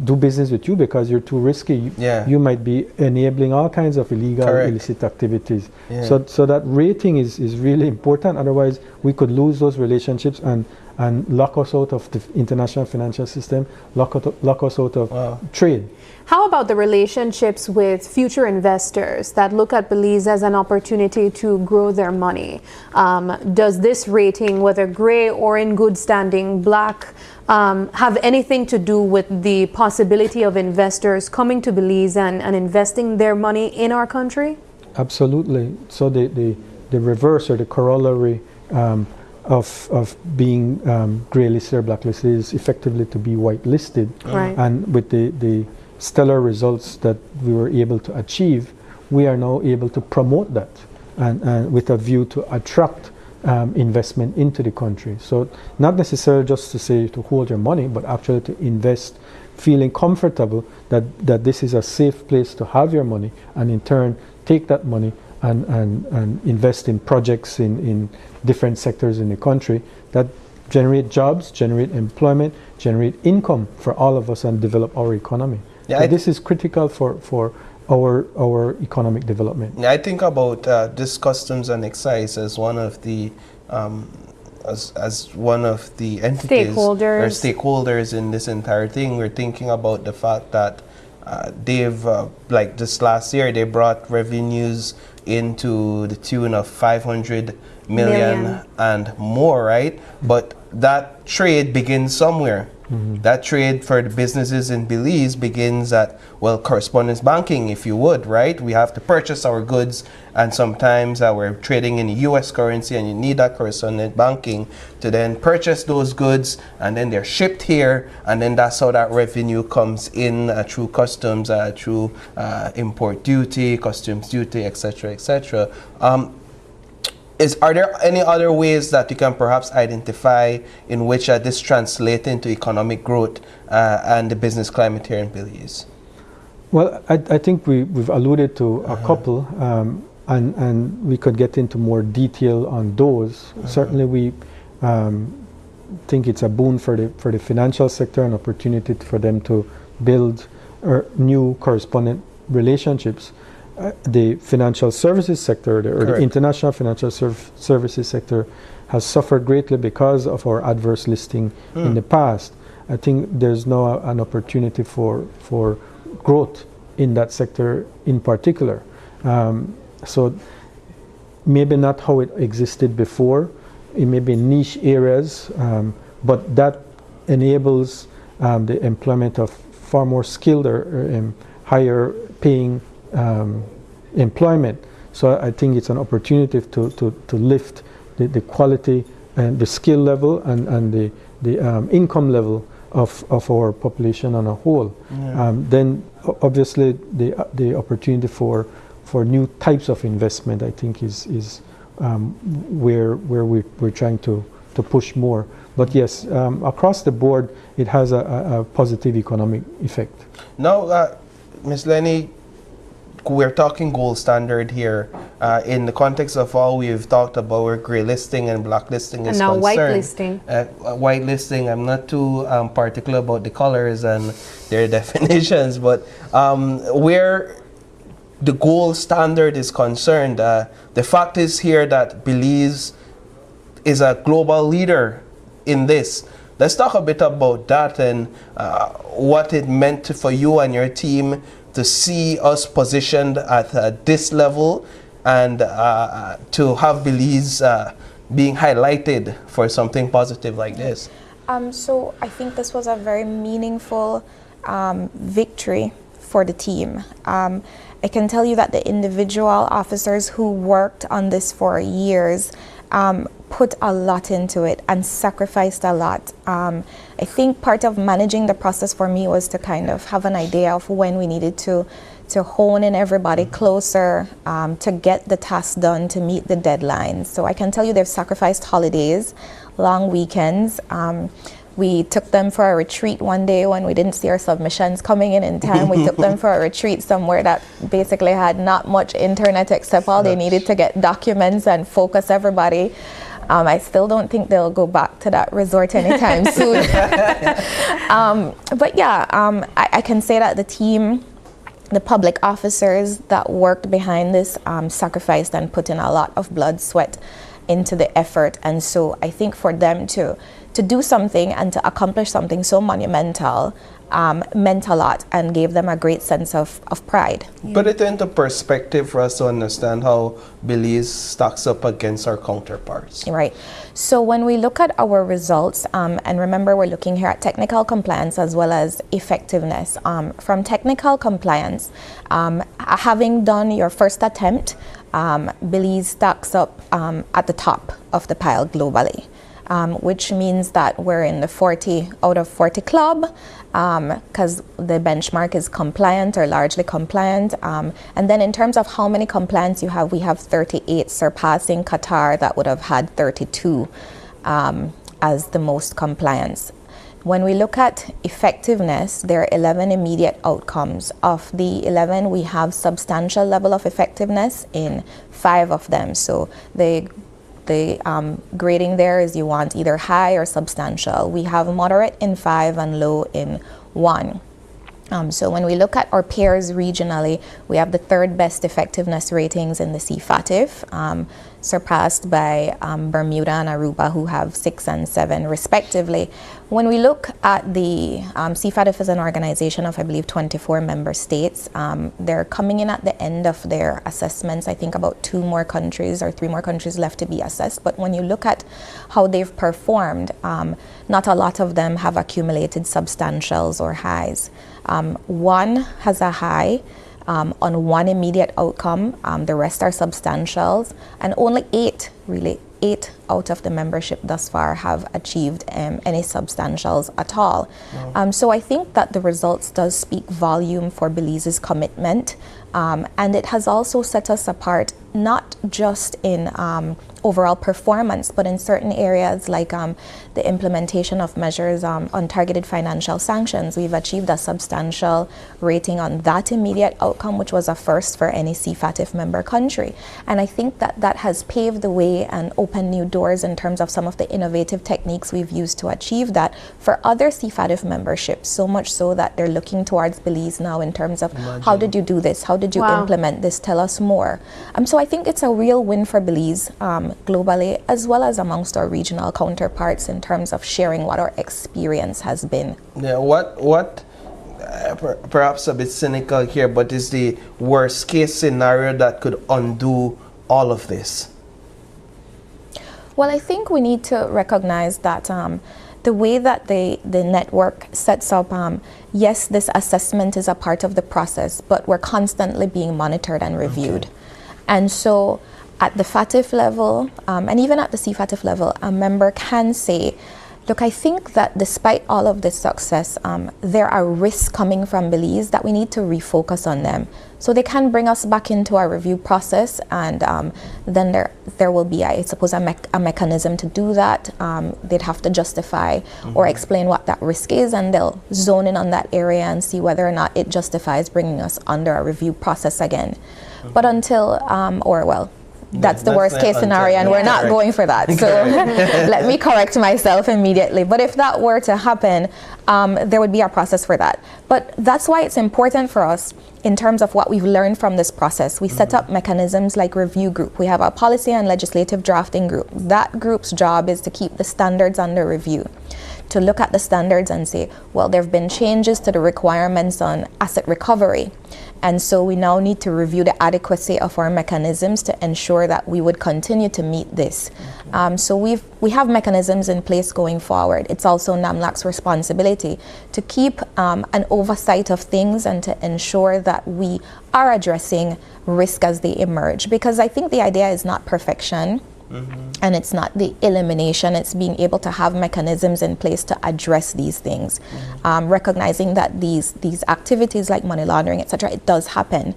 do business with you because you're too risky. You might be enabling all kinds of illegal, illicit activities. So that rating is really important. Otherwise, we could lose those relationships, and and lock us out of the international financial system, lock us out of trade. How about the relationships with future investors that look at Belize as an opportunity to grow their money? Does this rating, whether gray or in good standing, black, have anything to do with the possibility of investors coming to Belize and investing their money in our country? Absolutely. So the reverse or the corollary of being gray listed or blacklisted is effectively to be whitelisted. Right. And with the stellar results that we were able to achieve, we are now able to promote that and with a view to attract investment into the country. So not necessarily just to say to hold your money, but actually to invest, feeling comfortable that this is a safe place to have your money, and in turn take that money and invest in projects in different sectors in the country that generate jobs, generate employment, generate income for all of us, and develop our economy. Yeah, so this is critical for our economic development. I think about this customs and excise as one of the as one of the entities or stakeholders in this entire thing. We're thinking about the fact that they've like this last year they brought revenues into the tune of 500 million and more, right? But that trade begins somewhere. That trade for the businesses in Belize begins at, well, correspondence banking, if you would, right? We have to purchase our goods, and sometimes we're trading in US currency, and you need that correspondent banking to then purchase those goods, and then they're shipped here, and then that's how that revenue comes in through customs, through import duty, customs duty, etc., etc. Are there any other ways that you can perhaps identify in which this translates into economic growth and the business climate here in Belize? Well, I think we've alluded to a couple, and we could get into more detail on those. Certainly, we think it's a boon for the financial sector, an opportunity for them to build new correspondent relationships. The financial services sector, or the international financial services sector, has suffered greatly because of our adverse listing in the past. I think there's now an opportunity for growth in that sector in particular. So maybe not how it existed before, it may be niche areas, but that enables the employment of far more skilled or higher paying employment. So I think it's an opportunity to lift the quality and the skill level and the income level of our population on a whole. Then obviously the opportunity for new types of investment, I think, is where we're trying to push more. But yes, across the board, it has a positive economic effect. Now, Ms. Lenny, we're talking gold standard here in the context of all we've talked about where gray listing and black listing is now concerned. White listing. I'm not too particular about the colors and their definitions, but where the gold standard is concerned, the fact is here that Belize is a global leader in this. Let's talk a bit about that and what it meant for you and your team to see us positioned at this level and to have Belize being highlighted for something positive like this. So I think this was a very meaningful victory for the team. I can tell you that the individual officers who worked on this for years put a lot into it and sacrificed a lot. I think part of managing the process for me was to kind of have an idea of when we needed to hone in everybody closer to get the task done, to meet the deadlines. So I can tell you they've sacrificed holidays, long weekends. We took them for a retreat one day when we didn't see our submissions coming in time. We took them for a retreat somewhere that basically had not much internet except all they needed to get documents and focus everybody. I still don't think they'll go back to that resort anytime soon. But yeah, I can say that the team, the public officers that worked behind this sacrificed and put in a lot of blood, sweat, into the effort. And so I think for them to do something and to accomplish something so monumental meant a lot and gave them a great sense of pride. Put it into perspective for us to understand how Belize stacks up against our counterparts. Right. So when we look at our results, and remember we're looking here at technical compliance as well as effectiveness. From technical compliance, having done your first attempt, Belize stacks up at the top of the pile globally. Which means that we're in the 40 out of 40 club, because the benchmark is compliant or largely compliant. And then in terms of how many compliance you have, we have 38, surpassing Qatar that would have had 32 as the most compliance. When we look at effectiveness, there are 11 immediate outcomes. Of the 11, we have substantial level of effectiveness in 5 of them. So the grading there is you want either high or substantial. We have moderate in 5 and low in 1. So when we look at our peers regionally, we have the 3rd best effectiveness ratings in the CFATF, surpassed by Bermuda and Aruba, who have 6 and 7 respectively. When we look at the CFATF as an organization of, I believe, 24 member states, they're coming in at the end of their assessments. I think about 2 more countries or 3 more countries left to be assessed. But when you look at how they've performed, not a lot of them have accumulated substantials or highs. 1 has a high on 1 immediate outcome, the rest are substantials, and only 8 out of the membership thus far have achieved any substantials at all. Wow. So I think that the results does speak volume for Belize's commitment, and it has also set us apart, not just in overall performance, but in certain areas like the implementation of measures on targeted financial sanctions. We've achieved a substantial rating on that immediate outcome, which was a first for any CFATF member country. And I think that that has paved the way and opened new doors in terms of some of the innovative techniques we've used to achieve that for other CFATF memberships, so much so that they're looking towards Belize now in terms of how did you do this? How did you implement this? Tell us more. So I think it's a real win for Belize globally, as well as amongst our regional counterparts in terms of sharing what our experience has been. Yeah, what perhaps a bit cynical here, but is the worst case scenario that could undo all of this? Well, I think we need to recognize that the way that the network sets up, yes, this assessment is a part of the process, but we're constantly being monitored and reviewed. Okay. And so at the FATF level, and even at the CFATF level, a member can say, look, I think that despite all of this success, there are risks coming from Belize that we need to refocus on them. So they can bring us back into our review process, and then there will be, I suppose, a mechanism to do that. They'd have to justify or explain what that risk is, and they'll zone in on that area and see whether or not it justifies bringing us under a review process again. But until, that's the worst case scenario, and we're not going for that. So let me correct myself immediately. But if that were to happen, there would be a process for that. But that's why it's important for us in terms of what we've learned from this process. We set up mechanisms like review group. We have a policy and legislative drafting group. That group's job is to keep the standards under review, to look at the standards and say, well, there have been changes to the requirements on asset recovery. And so we now need to review the adequacy of our mechanisms to ensure that we would continue to meet this. So we have mechanisms in place going forward. It's also NAMLAC's responsibility to keep an oversight of things and to ensure that we are addressing risk as they emerge. Because I think the idea is not perfection. And it's not the elimination, it's being able to have mechanisms in place to address these things. Recognizing that these activities like money laundering, etc., it does happen.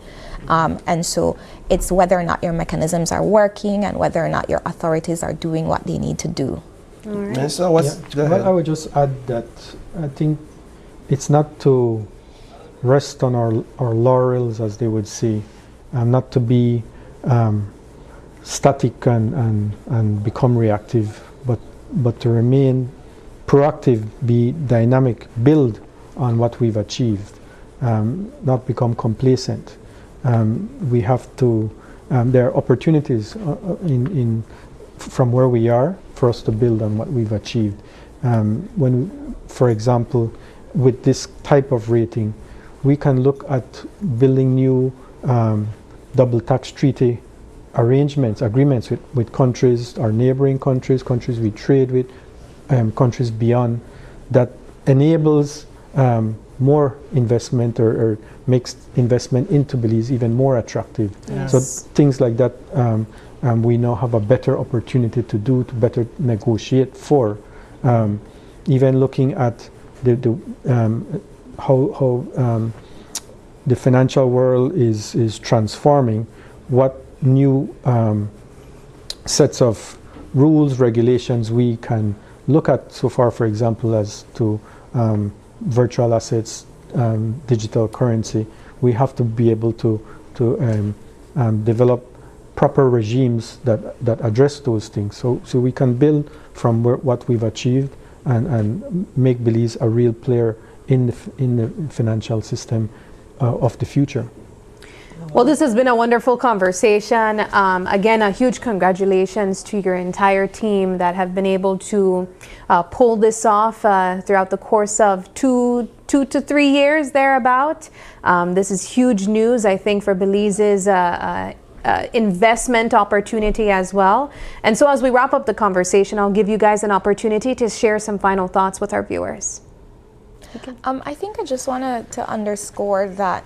And so it's whether or not your mechanisms are working and whether or not your authorities are doing what they need to do. Right. So well, I would just add that I think it's not to rest on our laurels, as they would say, not to be static and become reactive, but to remain proactive, be dynamic, build on what we've achieved, not become complacent. We have to, there are opportunities in from where we are for us to build on what we've achieved. For example, with this type of rating, we can look at building new double tax treaty agreements with countries, our neighboring countries, countries we trade with, countries beyond, that enables more investment or makes investment into Belize even more attractive. Yes. So things like that we now have a better opportunity to better negotiate for. Even looking at how the financial world is transforming, what new sets of rules, regulations we can look at so far, for example, as to virtual assets, digital currency. We have to be able to develop proper regimes that address those things. So we can build from what we've achieved and make Belize a real player in the financial system of the future. Well, this has been a wonderful conversation. Again, a huge congratulations to your entire team that have been able to pull this off throughout the course of two to 3 years thereabout. This is huge news, I think, for Belize's investment opportunity as well. And so as we wrap up the conversation, I'll give you guys an opportunity to share some final thoughts with our viewers. I think I just wanted to underscore that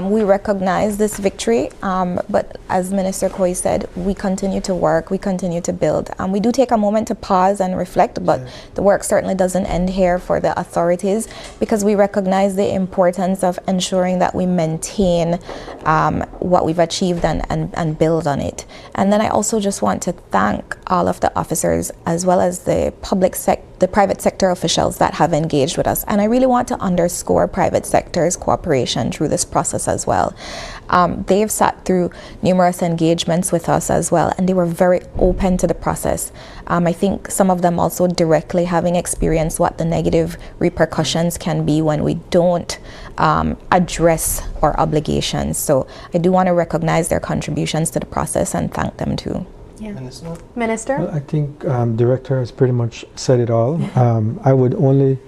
we recognize this victory, but as Minister Koi said, we continue to work, we continue to build. We do take a moment to pause and reflect, but the work certainly doesn't end here for the authorities, because we recognize the importance of ensuring that we maintain what we've achieved and build on it. And then I also just want to thank all of the officers as well as the private sector officials that have engaged with us. And I really want to underscore private sector's cooperation through this process as well. They've sat through numerous engagements with us as well, and they were very open to the process. I think some of them also directly having experienced what the negative repercussions can be when we don't address our obligations. So I do want to recognize their contributions to the process and thank them too. Yeah. Minister? Well, I think Director has pretty much said it all. I would only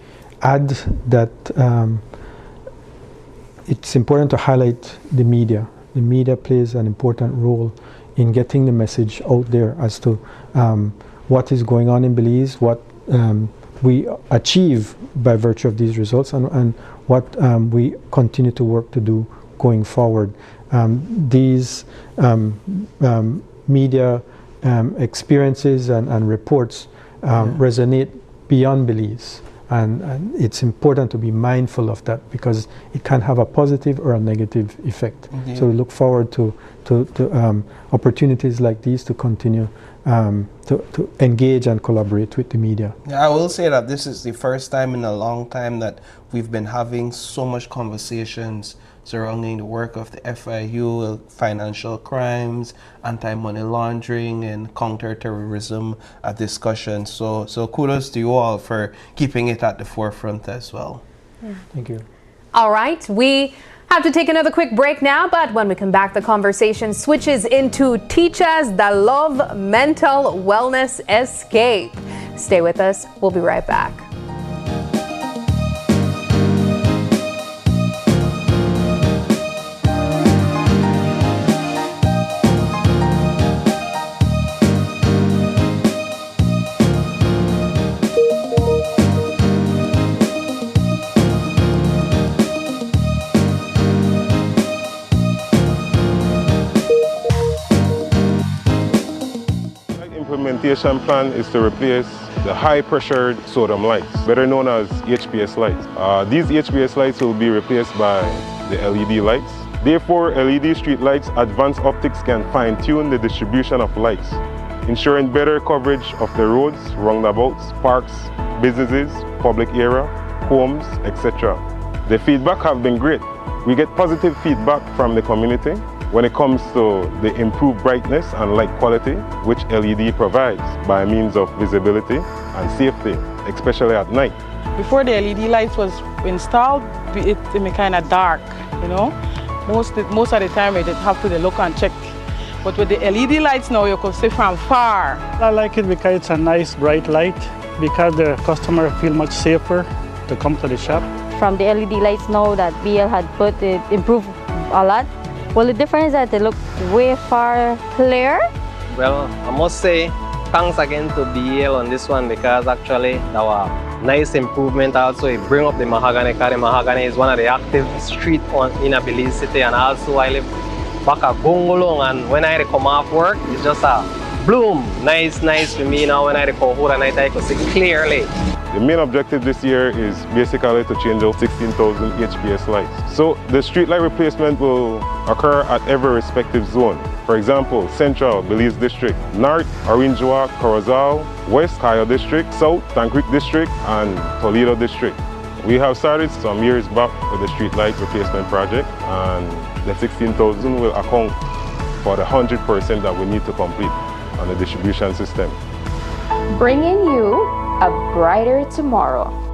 add that it's important to highlight the media. The media plays an important role in getting the message out there as to what is going on in Belize, what we achieve by virtue of these results, and what we continue to work to do going forward. These media experiences and reports resonate beyond Belize. And it's important to be mindful of that, because it can have a positive or a negative effect. So we look forward to opportunities like these to continue to engage and collaborate with the media. Yeah, I will say that this is the first time in a long time that we've been having so much conversations surrounding the work of the FIU, financial crimes, anti-money laundering, and counter-terrorism discussion. So kudos to you all for keeping it at the forefront as well. Yeah. Thank you. All right, we have to take another quick break now, but when we come back, the conversation switches into Teechaz, the Love Mental Wellness Escape. Stay with us. We'll be right back. Implementation plan is to replace the high-pressured sodium lights, better known as HPS lights. These HPS lights will be replaced by the LED lights. Therefore, LED street lights advanced optics can fine-tune the distribution of lights, ensuring better coverage of the roads, roundabouts, parks, businesses, public area, homes, etc. The feedback have been great. We get positive feedback from the community when it comes to the improved brightness and light quality which LED provides by means of visibility and safety, especially at night. Before the LED lights was installed, it was kind of dark, you know. Most of the time we did have to look and check but with the LED lights now, you could see from far. I like it because it's a nice bright light, because the customer feel much safer to come to the shop. From the LED lights now that BL had put, it improved a lot. Well, the difference is that they look way far clearer. Well, I must say thanks again to BL on this one, because actually that was a nice improvement. Also, it bring up the mahogany, because the mahogany is one of the active street in Belize City, and also I live back at Gongolong, and when I come off work, it's just a bloom. Nice for me now. When I come home at night, I can see clearly. The main objective this year is basically to change out 16,000 HPS lights. So the street light replacement will occur at every respective zone. For example, Central, Belize District, North, Orangewa, Corozal, West, Cayo District, South, Tancreek District, and Toledo District. We have started some years back with the street light replacement project, and the 16,000 will account for the 100% that we need to complete on the distribution system. Bringing you a brighter tomorrow.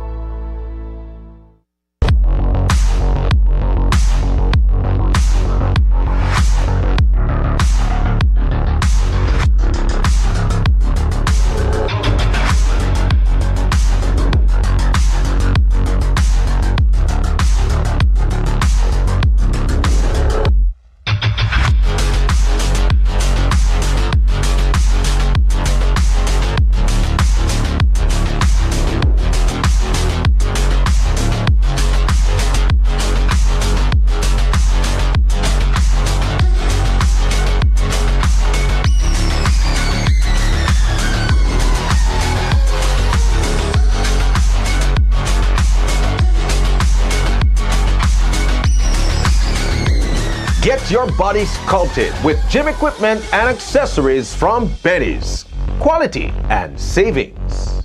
Get your body sculpted with gym equipment and accessories from Belize. Quality and savings.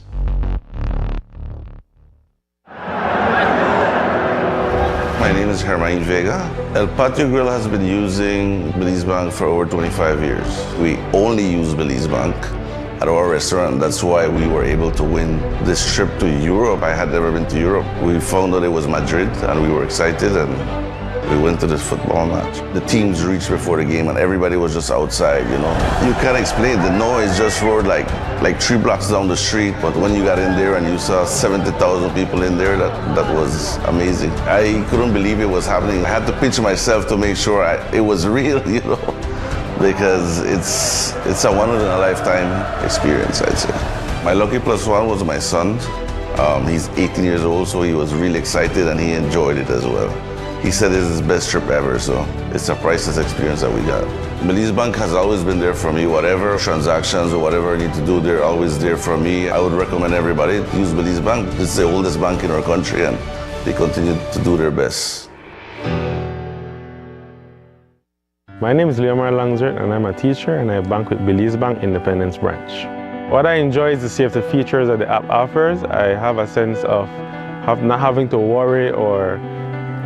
My name is Hermine Vega. El Patio Grill has been using Belize Bank for over 25 years. We only use Belize Bank at our restaurant. That's why we were able to win this trip to Europe. I had never been to Europe. We found out it was Madrid and we were excited, and we went to this football match. The teams reached before the game and everybody was just outside, you know. You can't explain, the noise just roared like 3 blocks down the street, but when you got in there and you saw 70,000 people in there, that was amazing. I couldn't believe it was happening. I had to pinch myself to make sure it was real, you know, because it's a one-in-a-lifetime experience, I'd say. My lucky plus one was my son. He's 18 years old, so he was really excited and he enjoyed it as well. He said it's his best trip ever, so it's a priceless experience that we got. Belize Bank has always been there for me. Whatever transactions or whatever I need to do, they're always there for me. I would recommend everybody to use Belize Bank. It's the oldest bank in our country, and they continue to do their best. My name is Leomar Langzert, and I'm a teacher, and I bank with Belize Bank Independence Branch. What I enjoy is the safety features that the app offers. I have a sense of not having to worry or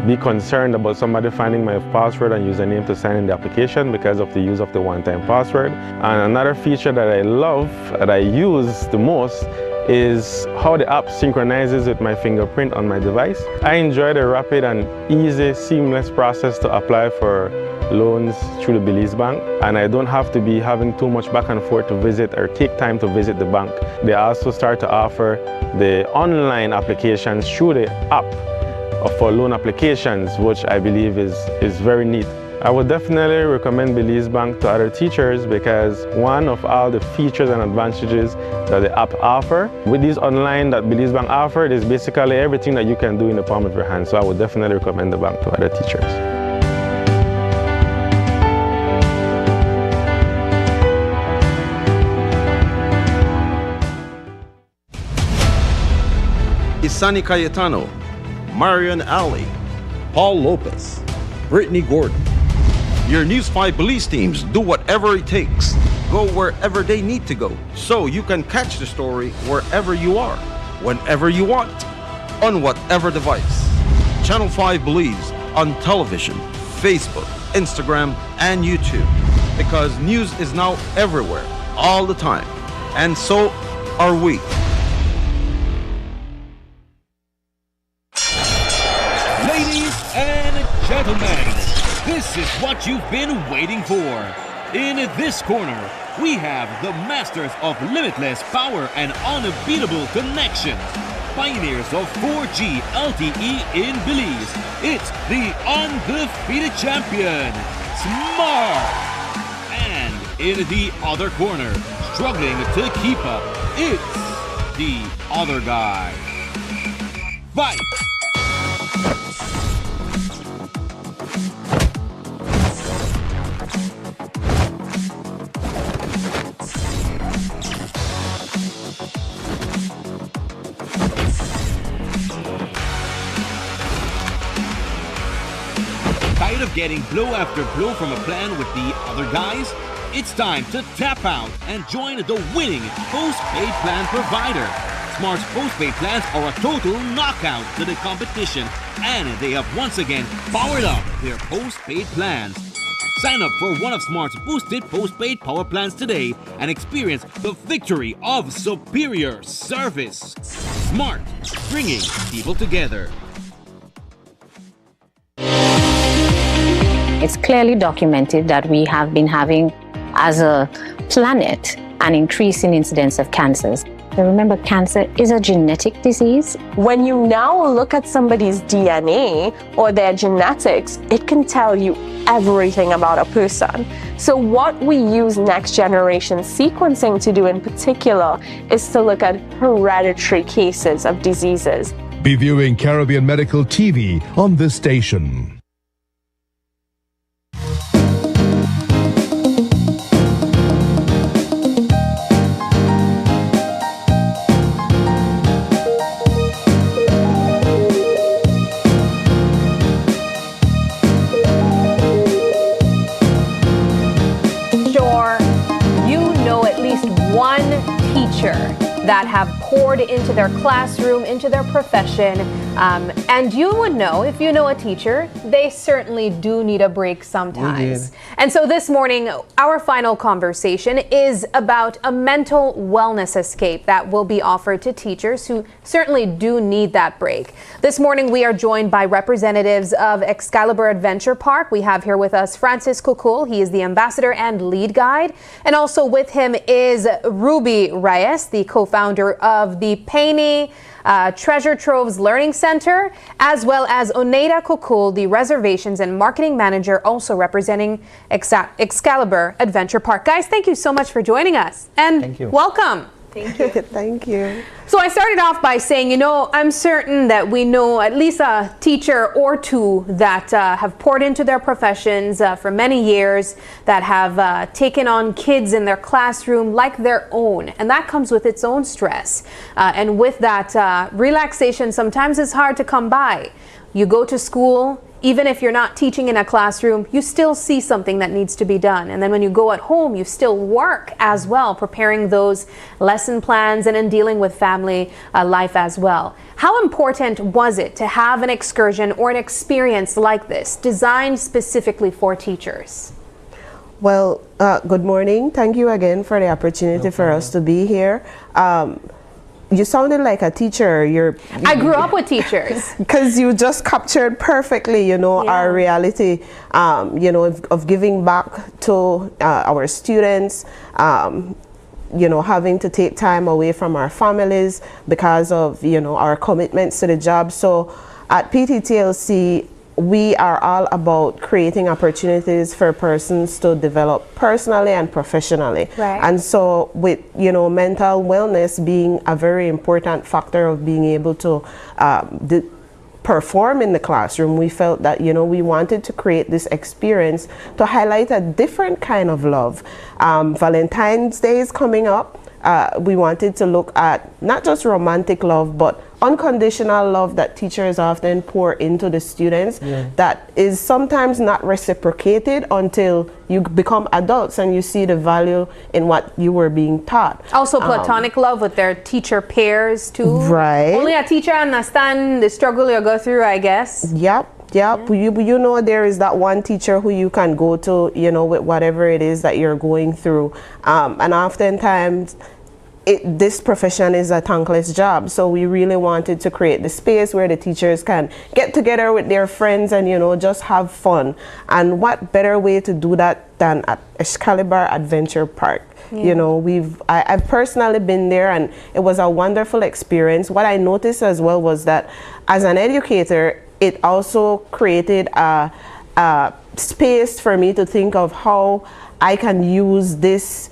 be concerned about somebody finding my password and username to sign in the application because of the use of the one-time password. And another feature that I love, that I use the most, is how the app synchronizes with my fingerprint on my device. I enjoy the rapid and easy, seamless process to apply for loans through the Belize Bank, and I don't have to be having too much back and forth to visit or take time to visit the bank. They also start to offer the online applications through the app for loan applications, which I believe is very neat. I would definitely recommend Belize Bank to other teachers because one of all the features and advantages that the app offer, with these online that Belize Bank offered, is basically everything that you can do in the palm of your hand. So I would definitely recommend the bank to other teachers. Isani Cayetano, Marion Alley, Paul Lopez, Brittany Gordon. Your News 5 Belize teams do whatever it takes. Go wherever they need to go, so you can catch the story wherever you are, whenever you want, on whatever device. Channel 5 Belize on television, Facebook, Instagram, and YouTube. Because news is now everywhere, all the time. And so are we. Ladies and gentlemen, this is what you've been waiting for. In this corner, we have the masters of limitless power and unbeatable connection. Pioneers of 4G LTE in Belize. It's the undefeated champion, Smart. And in the other corner, struggling to keep up, it's the other guy. Fight! Tired of getting blow after blow from a plan with the other guys? It's time to tap out and join the winning postpaid plan provider. Smart's postpaid plans are a total knockout to the competition, and they have once again powered up their postpaid plans. Sign up for one of Smart's boosted postpaid power plans today and experience the victory of superior service. Smart, bringing people together. It's clearly documented that we have been having, as a planet, an increase in incidence of cancers. And remember, cancer is a genetic disease. When you now look at somebody's DNA or their genetics, it can tell you everything about a person. So what we use next generation sequencing to do in particular is to look at hereditary cases of diseases. Be viewing Caribbean Medical TV on this station. That have poured into their classroom, into their profession. And you would know, if you know a teacher, they certainly do need a break sometimes. And so this morning, our final conversation is about a mental wellness escape that will be offered to teachers who certainly do need that break. This morning, we are joined by representatives of Excalibur Adventure Park. We have here with us Francis Kukul. He is the ambassador and lead guide. And also with him is Ruby Reyes, the co-founder of the Paine Treasure Troves Learning Center, as well as Oneida Kukul, the reservations and marketing manager, also representing Excalibur Adventure Park. Guys, thank you so much for joining us, and welcome. Thank you. Thank you. So I started off by saying, you know, I'm certain that we know at least a teacher or two that have poured into their professions for many years, that have taken on kids in their classroom like their own. And that comes with its own stress. And with that, relaxation sometimes is hard to come by. You go to school, even if you're not teaching in a classroom, you still see something that needs to be done. And then when you go at home, you still work as well, preparing those lesson plans and in dealing with family life as well. How important was it to have an excursion or an experience like this, designed specifically for teachers? Well, good morning. Thank you again for the opportunity for us to be here. You sounded like a teacher. I grew up with teachers. Because you just captured perfectly, you know, our reality, you know, of giving back to our students, you know, having to take time away from our families because of, you know, our commitments to the job. So at PTTLC, we are all about creating opportunities for persons to develop personally and professionally. Right. And so with, you know, mental wellness being a very important factor of being able to perform in the classroom, we felt that, you know, we wanted to create this experience to highlight a different kind of love. Valentine's Day is coming up. We wanted to look at not just romantic love, but unconditional love that teachers often pour into the students, that is sometimes not reciprocated until you become adults and you see the value in what you were being taught. Also platonic love with their teacher peers too. Right. Only a teacher understands the struggle you go through, I guess. Yep. You know, there is that one teacher who you can go to, you know, with whatever it is that you're going through. And oftentimes this profession is a thankless job, so we really wanted to create the space where the teachers can get together with their friends and, you know, just have fun. And what better way to do that than at Excalibur Adventure Park? Yeah. You know, I've personally been there, and it was a wonderful experience. What I noticed as well was that as an educator, it also created a space for me to think of how I can use this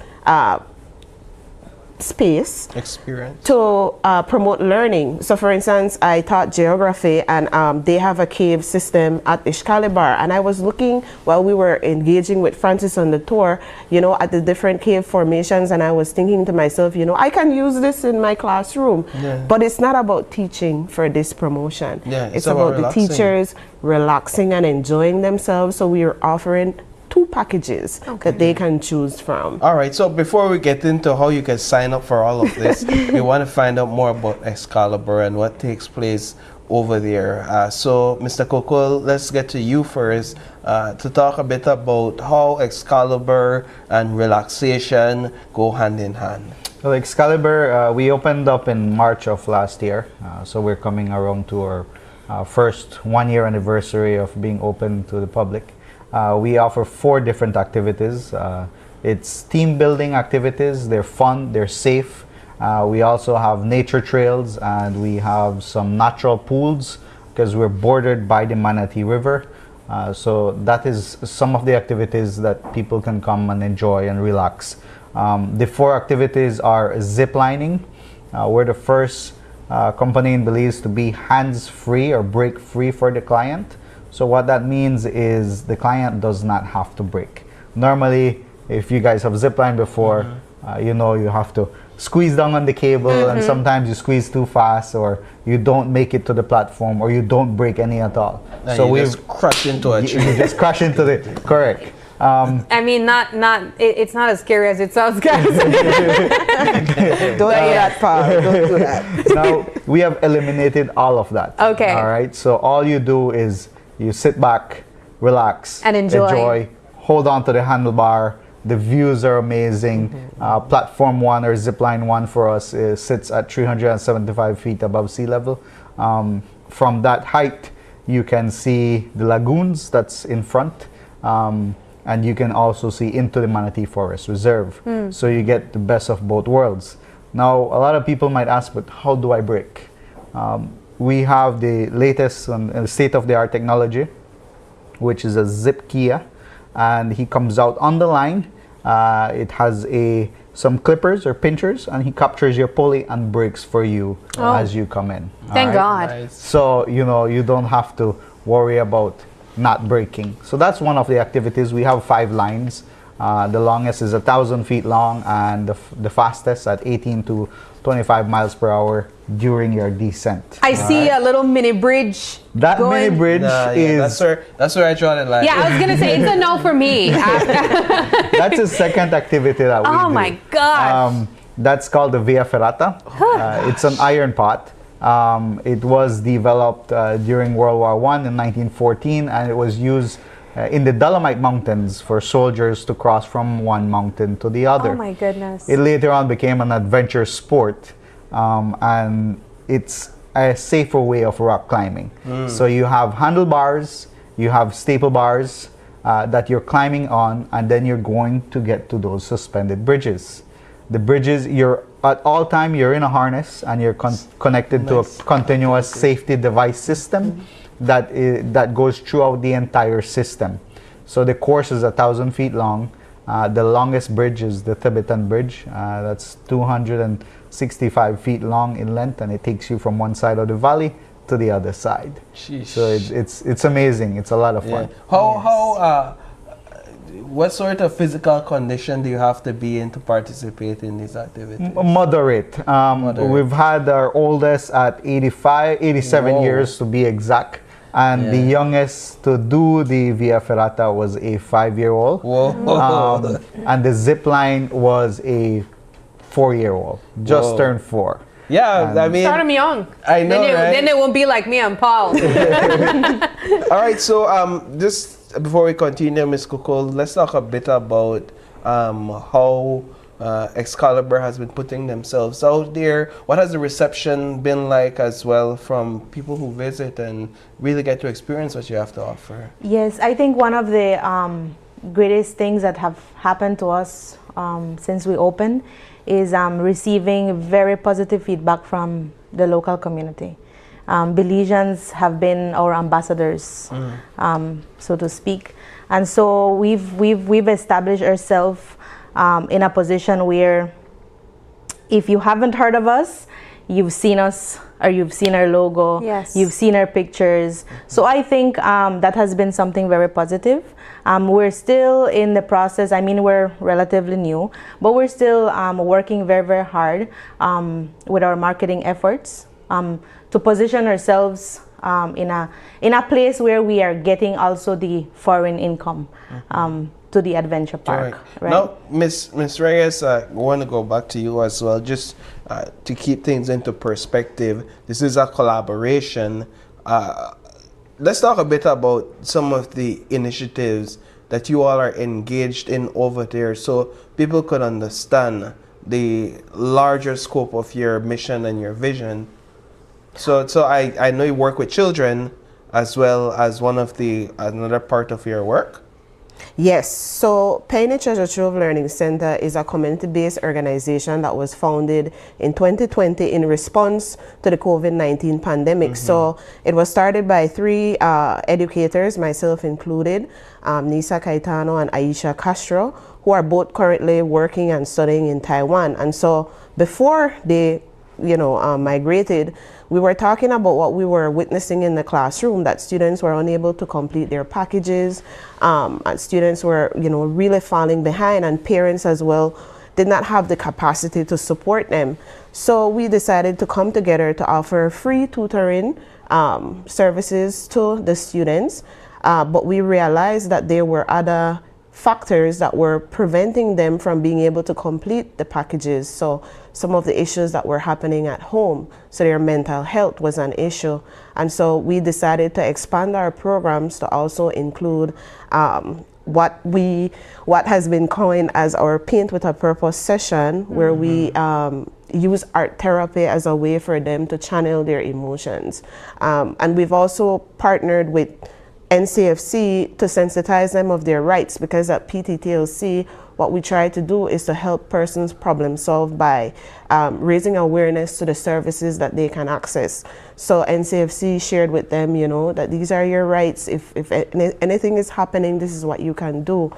space experience to promote learning. So for instance, I taught geography, and they have a cave system at Excalibur, and I was looking while we were engaging with Francis on the tour, you know, at the different cave formations, and I was thinking to myself, you know, I can use this in my classroom. Yeah. But it's not about teaching for this promotion. Yeah, it's about the relaxing. teachers relaxing and enjoying themselves. So we are offering 2 packages that they can choose from. All right, so before we get into how you can sign up for all of this, we want to find out more about Excalibur and what takes place over there. So, Mr. Coco, let's get to you first to talk a bit about how Excalibur and relaxation go hand in hand. Well, Excalibur, we opened up in March of last year, so we're coming around to our first 1-year anniversary of being open to the public. We offer 4 different activities. It's team building activities. They're fun, they're safe. We also have nature trails, and we have some natural pools because we're bordered by the Manatee River. So that is some of the activities that people can come and enjoy and relax. The 4 activities are zip lining. We're the first company in Belize to be hands-free or break-free for the client. So what that means is the client does not have to brake. Normally, if you guys have zipline before, you know you have to squeeze down on the cable, and sometimes you squeeze too fast, or you don't make it to the platform, or you don't brake any at all. And so you we just crash into a tree. You just crash into the correct. I mean, it's not as scary as it sounds, guys. Don't do that, Paul. Don't do that. Now, we have eliminated all of that. Okay. All right. So all you do is you sit back, relax, and enjoy. Hold on to the handlebar. The views are amazing. Platform 1 or zipline 1 for us sits at 375 feet above sea level. From that height, you can see the lagoons that's in front. And you can also see into the Manatee Forest Reserve. So you get the best of both worlds. Now, a lot of people might ask, but how do I brake? We have the latest and state-of-the-art technology, which is a zip Kia, and he comes out on the line. It has some clippers or pinchers, and he captures your pulley and brakes for you as you come in. Thank God. Nice. So, you know, you don't have to worry about not braking. So that's one of the activities. We have 5 lines. The longest is 1,000 feet long, and the fastest at 18 to 25 miles per hour during your descent. I see a little mini bridge. That going. mini bridge is... That's where I draw the line. Yeah, I was going to say, it's a no for me. That's the second activity that we do. Oh my gosh. That's called the Via Ferrata. It's an iron pot. It was developed during World War I in 1914, and it was used in the Dolomite Mountains for soldiers to cross from one mountain to the other. Oh my goodness. It later on became an adventure sport, and it's a safer way of rock climbing. So you have handlebars, you have staple bars that you're climbing on, and then you're going to get to those suspended bridges. The bridges, you're at all time you're in a harness, and you're connected to a continuous safety device system that goes throughout the entire system. So the course is 1,000 feet long. The longest bridge is the Tibetan Bridge. That's 265 feet long in length, and it takes you from one side of the valley to the other side. Sheesh. So it's amazing. It's a lot of fun. What sort of physical condition do you have to be in to participate in these activities? Moderate. We've had our oldest at 87 years to be exact. And the youngest to do the Via Ferrata was a 5-year-old. And the zip line was a 4-year-old. Just turned 4. Yeah, I mean... Start them young. I know, then it won't be like me and Paul. All right, so just before we continue, Ms. Coco, let's talk a bit about how Excalibur has been putting themselves out there. What has the reception been like as well from people who visit and really get to experience what you have to offer? Yes, I think one of the greatest things that have happened to us since we opened is receiving very positive feedback from the local community. Belizeans have been our ambassadors, so to speak, and so we've established ourselves in a position where if you haven't heard of us, you've seen us or you've seen our logo, Yes. you've seen our pictures. So I think that has been something very positive. We're still in the process. I mean, we're relatively new, but we're still working very, very hard with our marketing efforts to position ourselves in a place where we are getting also the foreign income to the adventure park. Right. Now, Miss Reyes, I want to go back to you as well, just to keep things into perspective. This is a collaboration. Let's talk a bit about some of the initiatives that you all are engaged in over there, so people could understand the larger scope of your mission and your vision. So I know you work with children as well as another part of your work. Yes, so Pioneer Treasure Trove Learning Center is a community-based organization that was founded in 2020 in response to the COVID-19 pandemic. So it was started by three educators, myself included, Nisa Caetano and Aisha Castro, who are both currently working and studying in Taiwan. And so before they migrated, we were talking about what we were witnessing in the classroom, that students were unable to complete their packages, and students were, really falling behind, and parents as well did not have the capacity to support them. So we decided to come together to offer free tutoring services to the students, but we realized that there were other factors that were preventing them from being able to complete the packages. So some of the issues that were happening at home, so their mental health was an issue. And so we decided to expand our programs to also include what has been coined as our Paint with a Purpose session, where we use art therapy as a way for them to channel their emotions. And we've also partnered with NCFC to sensitize them of their rights, because at PTTLC, what we try to do is to help persons problem solve by raising awareness to the services that they can access. So NCFC shared with them, that these are your rights. If anything is happening, this is what you can do.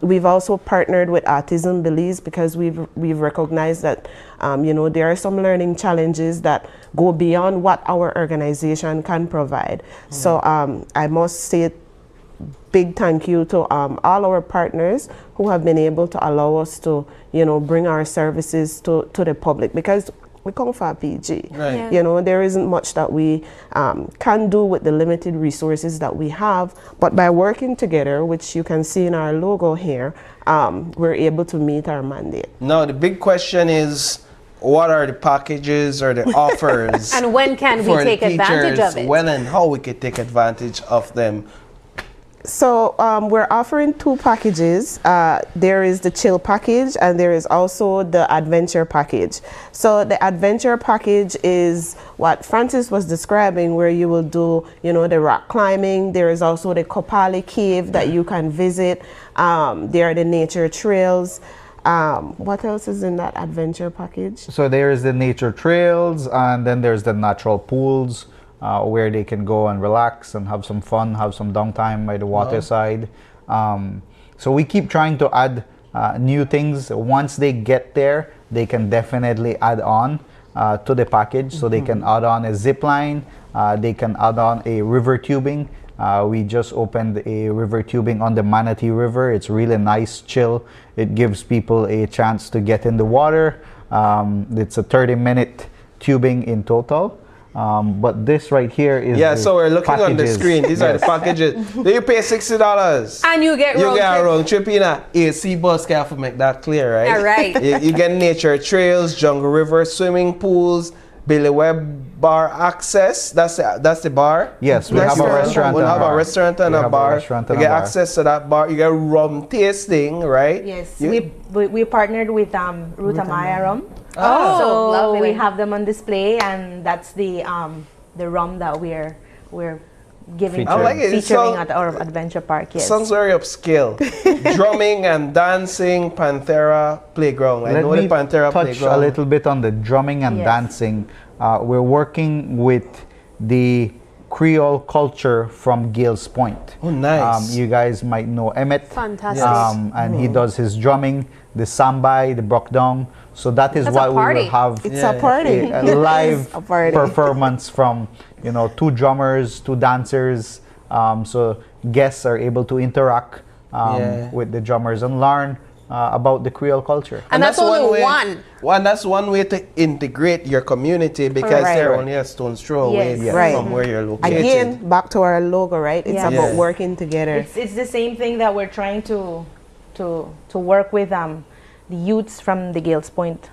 We've also partnered with Autism Belize, because we've recognized that there are some learning challenges that go beyond what our organization can provide. So I must say big thank you to all our partners who have been able to allow us to bring our services to the public, because we come for PG. Right. There isn't much that we can do with the limited resources that we have, but by working together, which you can see in our logo here, we're able to meet our mandate. Now the big question is, what are the packages or the offers And when can we take advantage of it? When and how we can take advantage of them? So we're offering two packages. There is the chill package, and there is also the adventure package. So the adventure package is what Francis was describing, where you will do, the rock climbing. There is also the Kopali Cave that you can visit. There are the nature trails. What else is in that adventure package? So there is the nature trails, and then there's the natural pools, where they can go and relax and have some fun, have some downtime by the waterside. So we keep trying to add new things. Once they get there, they can definitely add on to the package. So they can add on a zip line, they can add on a river tubing. We just opened a river tubing on the Manatee River. It's really nice, chill. It gives people a chance to get in the water. It's a 30-minute tubing in total. But this right here is so we're looking packages. on the screen. These are the packages. Do you pay $60 and you get a round trip in a AC bus? Careful, make that clear, right? All right. You get nature trails, jungle river, swimming pools, Billy Webb bar access. That's the bar. Yes, we have a restaurant. We'll have a restaurant and a bar. You get access to that bar. You get rum tasting, right? Yes, we partnered with Ruta Maya rum. Oh, so lovely. we have them on display, and that's the rum that we're giving, I like it. featuring at our adventure park. Yes. Sounds very upscale. Drumming and dancing, Panthera Playground. I know the Panthera touch Playground. a little bit on the drumming and dancing. We're working with the Creole culture from Gales Point. Oh, nice. You guys might know Emmett. Fantastic. And he does his drumming, the sambai, the brokdong. So that is why we will have a live performance from, you know, 2 drummers, 2 dancers. So guests are able to interact with the drummers and learn about the Creole culture. And that's only one. That's one way to integrate your community, because they're only a stone's throw away from where you're located. Again, back to our logo, right? It's about working together. It's the same thing that we're trying to work with the youths from the Gales Point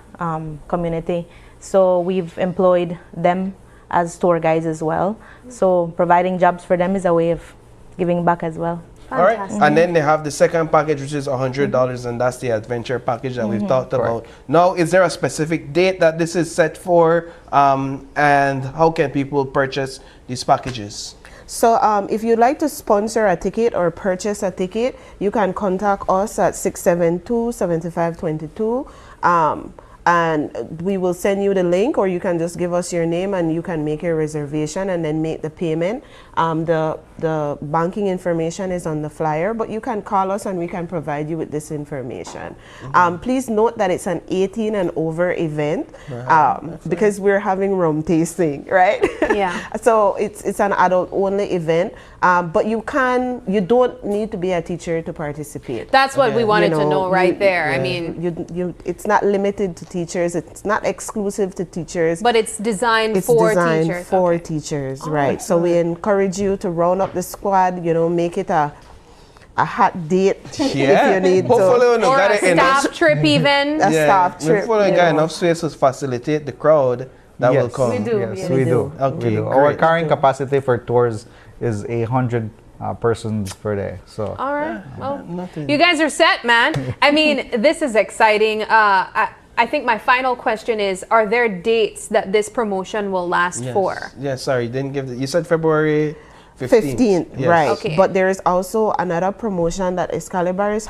community. So we've employed them as tour guides as well. So providing jobs for them is a way of giving back as well. All right, and then they have the second package, which is $100, and that's the adventure package that we've talked about. Now, is there a specific date that this is set for, and how can people purchase these packages? So if you'd like to sponsor a ticket or purchase a ticket, you can contact us at 672-7522. And we will send you the link, or you can just give us your name and you can make a reservation and then make the payment. The banking information is on the flyer, but you can call us and we can provide you with this information. Please note that it's an 18 and over event, because we're having rum tasting, right? Yeah. So it's an adult only event, but you don't need to be a teacher to participate. That's what we wanted to know right there. I mean, it's not limited to teachers. It's not exclusive to teachers. But it's designed for teachers. Right. So we encourage you to round up the squad, you know, make it a hot date if you need to. Or a staff trip even. A staff trip. Hopefully got enough space to facilitate the crowd that will come. We do. Yes, we do. Okay, our carrying capacity for tours is 100 persons per day. So. All right. Well, you guys are set, man. I mean, this is exciting. I think my final question is, are there dates that this promotion will last for? Yes, sorry, didn't give you said February 15th, yes. right. Okay. But there is also another promotion that Excalibur is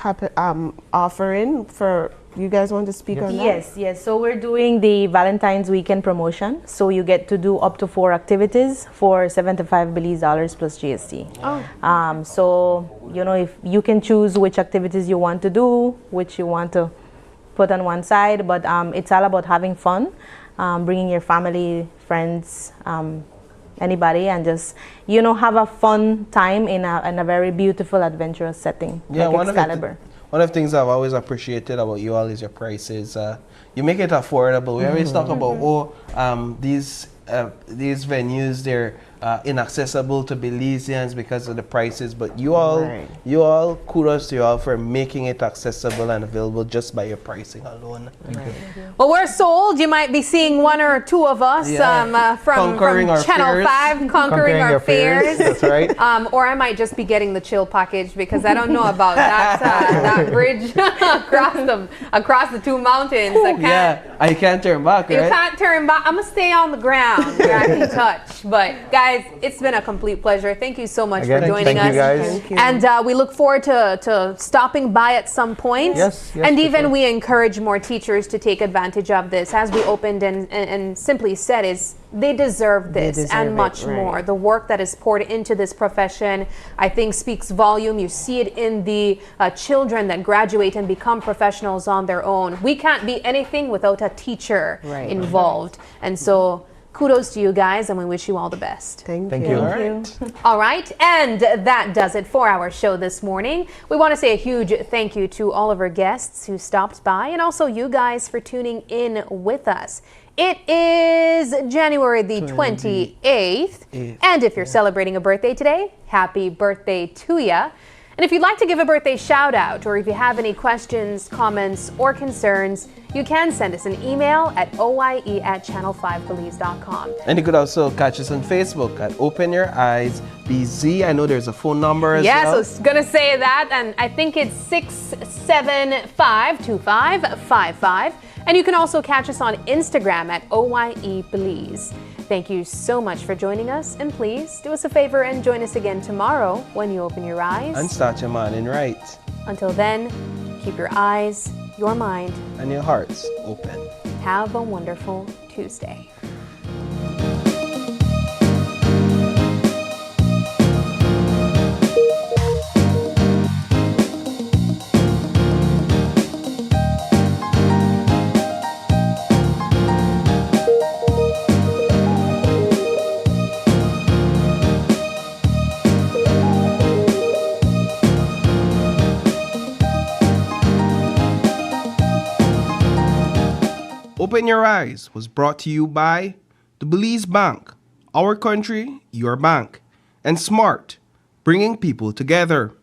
offering for. You guys want to speak on that? Yes. So we're doing the Valentine's weekend promotion. So you get to do up to 4 activities for $75 Belize plus GST. So, you know, if you can choose which activities you want to do, which you want to put on one side, but it's all about having fun, bringing your family, friends, anybody, and just, you know, have a fun time in a very beautiful, adventurous setting like Excalibur. One of the things I've always appreciated about you all is your prices. You make it affordable. We always talk about, these venues, they're inaccessible to Belizeans because of the prices, but you all, kudos to you all for making it accessible and available just by your pricing alone. Well, we're sold. You might be seeing 1 or 2 of us from Channel 5 conquering our fears. That's right. Or I might just be getting the chill package, because I don't know about that bridge across the 2 mountains. I can't turn back, right? You can't turn back. I'm gonna stay on the ground where I can touch. But guys, it's been a complete pleasure. Thank you so much for joining us. Thank you, guys. And we look forward to stopping by at some point. Yes, and even we encourage more teachers to take advantage of this. As we opened and simply said, is they deserve this and much more. The work that is poured into this profession, I think, speaks volume. You see it in the children that graduate and become professionals on their own. We can't be anything without a teacher involved. And so kudos to you guys, and we wish you all the best. Thank you. All right, and that does it for our show this morning. We want to say a huge thank you to all of our guests who stopped by, and also you guys for tuning in with us. It is January the 28th, and if you're celebrating a birthday today, happy birthday to ya. And if you'd like to give a birthday shout out, or if you have any questions, comments, or concerns, you can send us an email at oye@channel5belize.com. And you could also catch us on Facebook at Open Your Eyes BZ. I know there's a phone number as well. Yes, I was going to say that, and I think it's 675-2555. And you can also catch us on Instagram at OYE Belize. Thank you so much for joining us, and please do us a favor and join us again tomorrow when you open your eyes. And start your morning right. Until then, keep your eyes, your mind, and your hearts open. Have a wonderful Tuesday. Open Your Eyes was brought to you by the Belize Bank, our country, your bank, and Smart, bringing people together.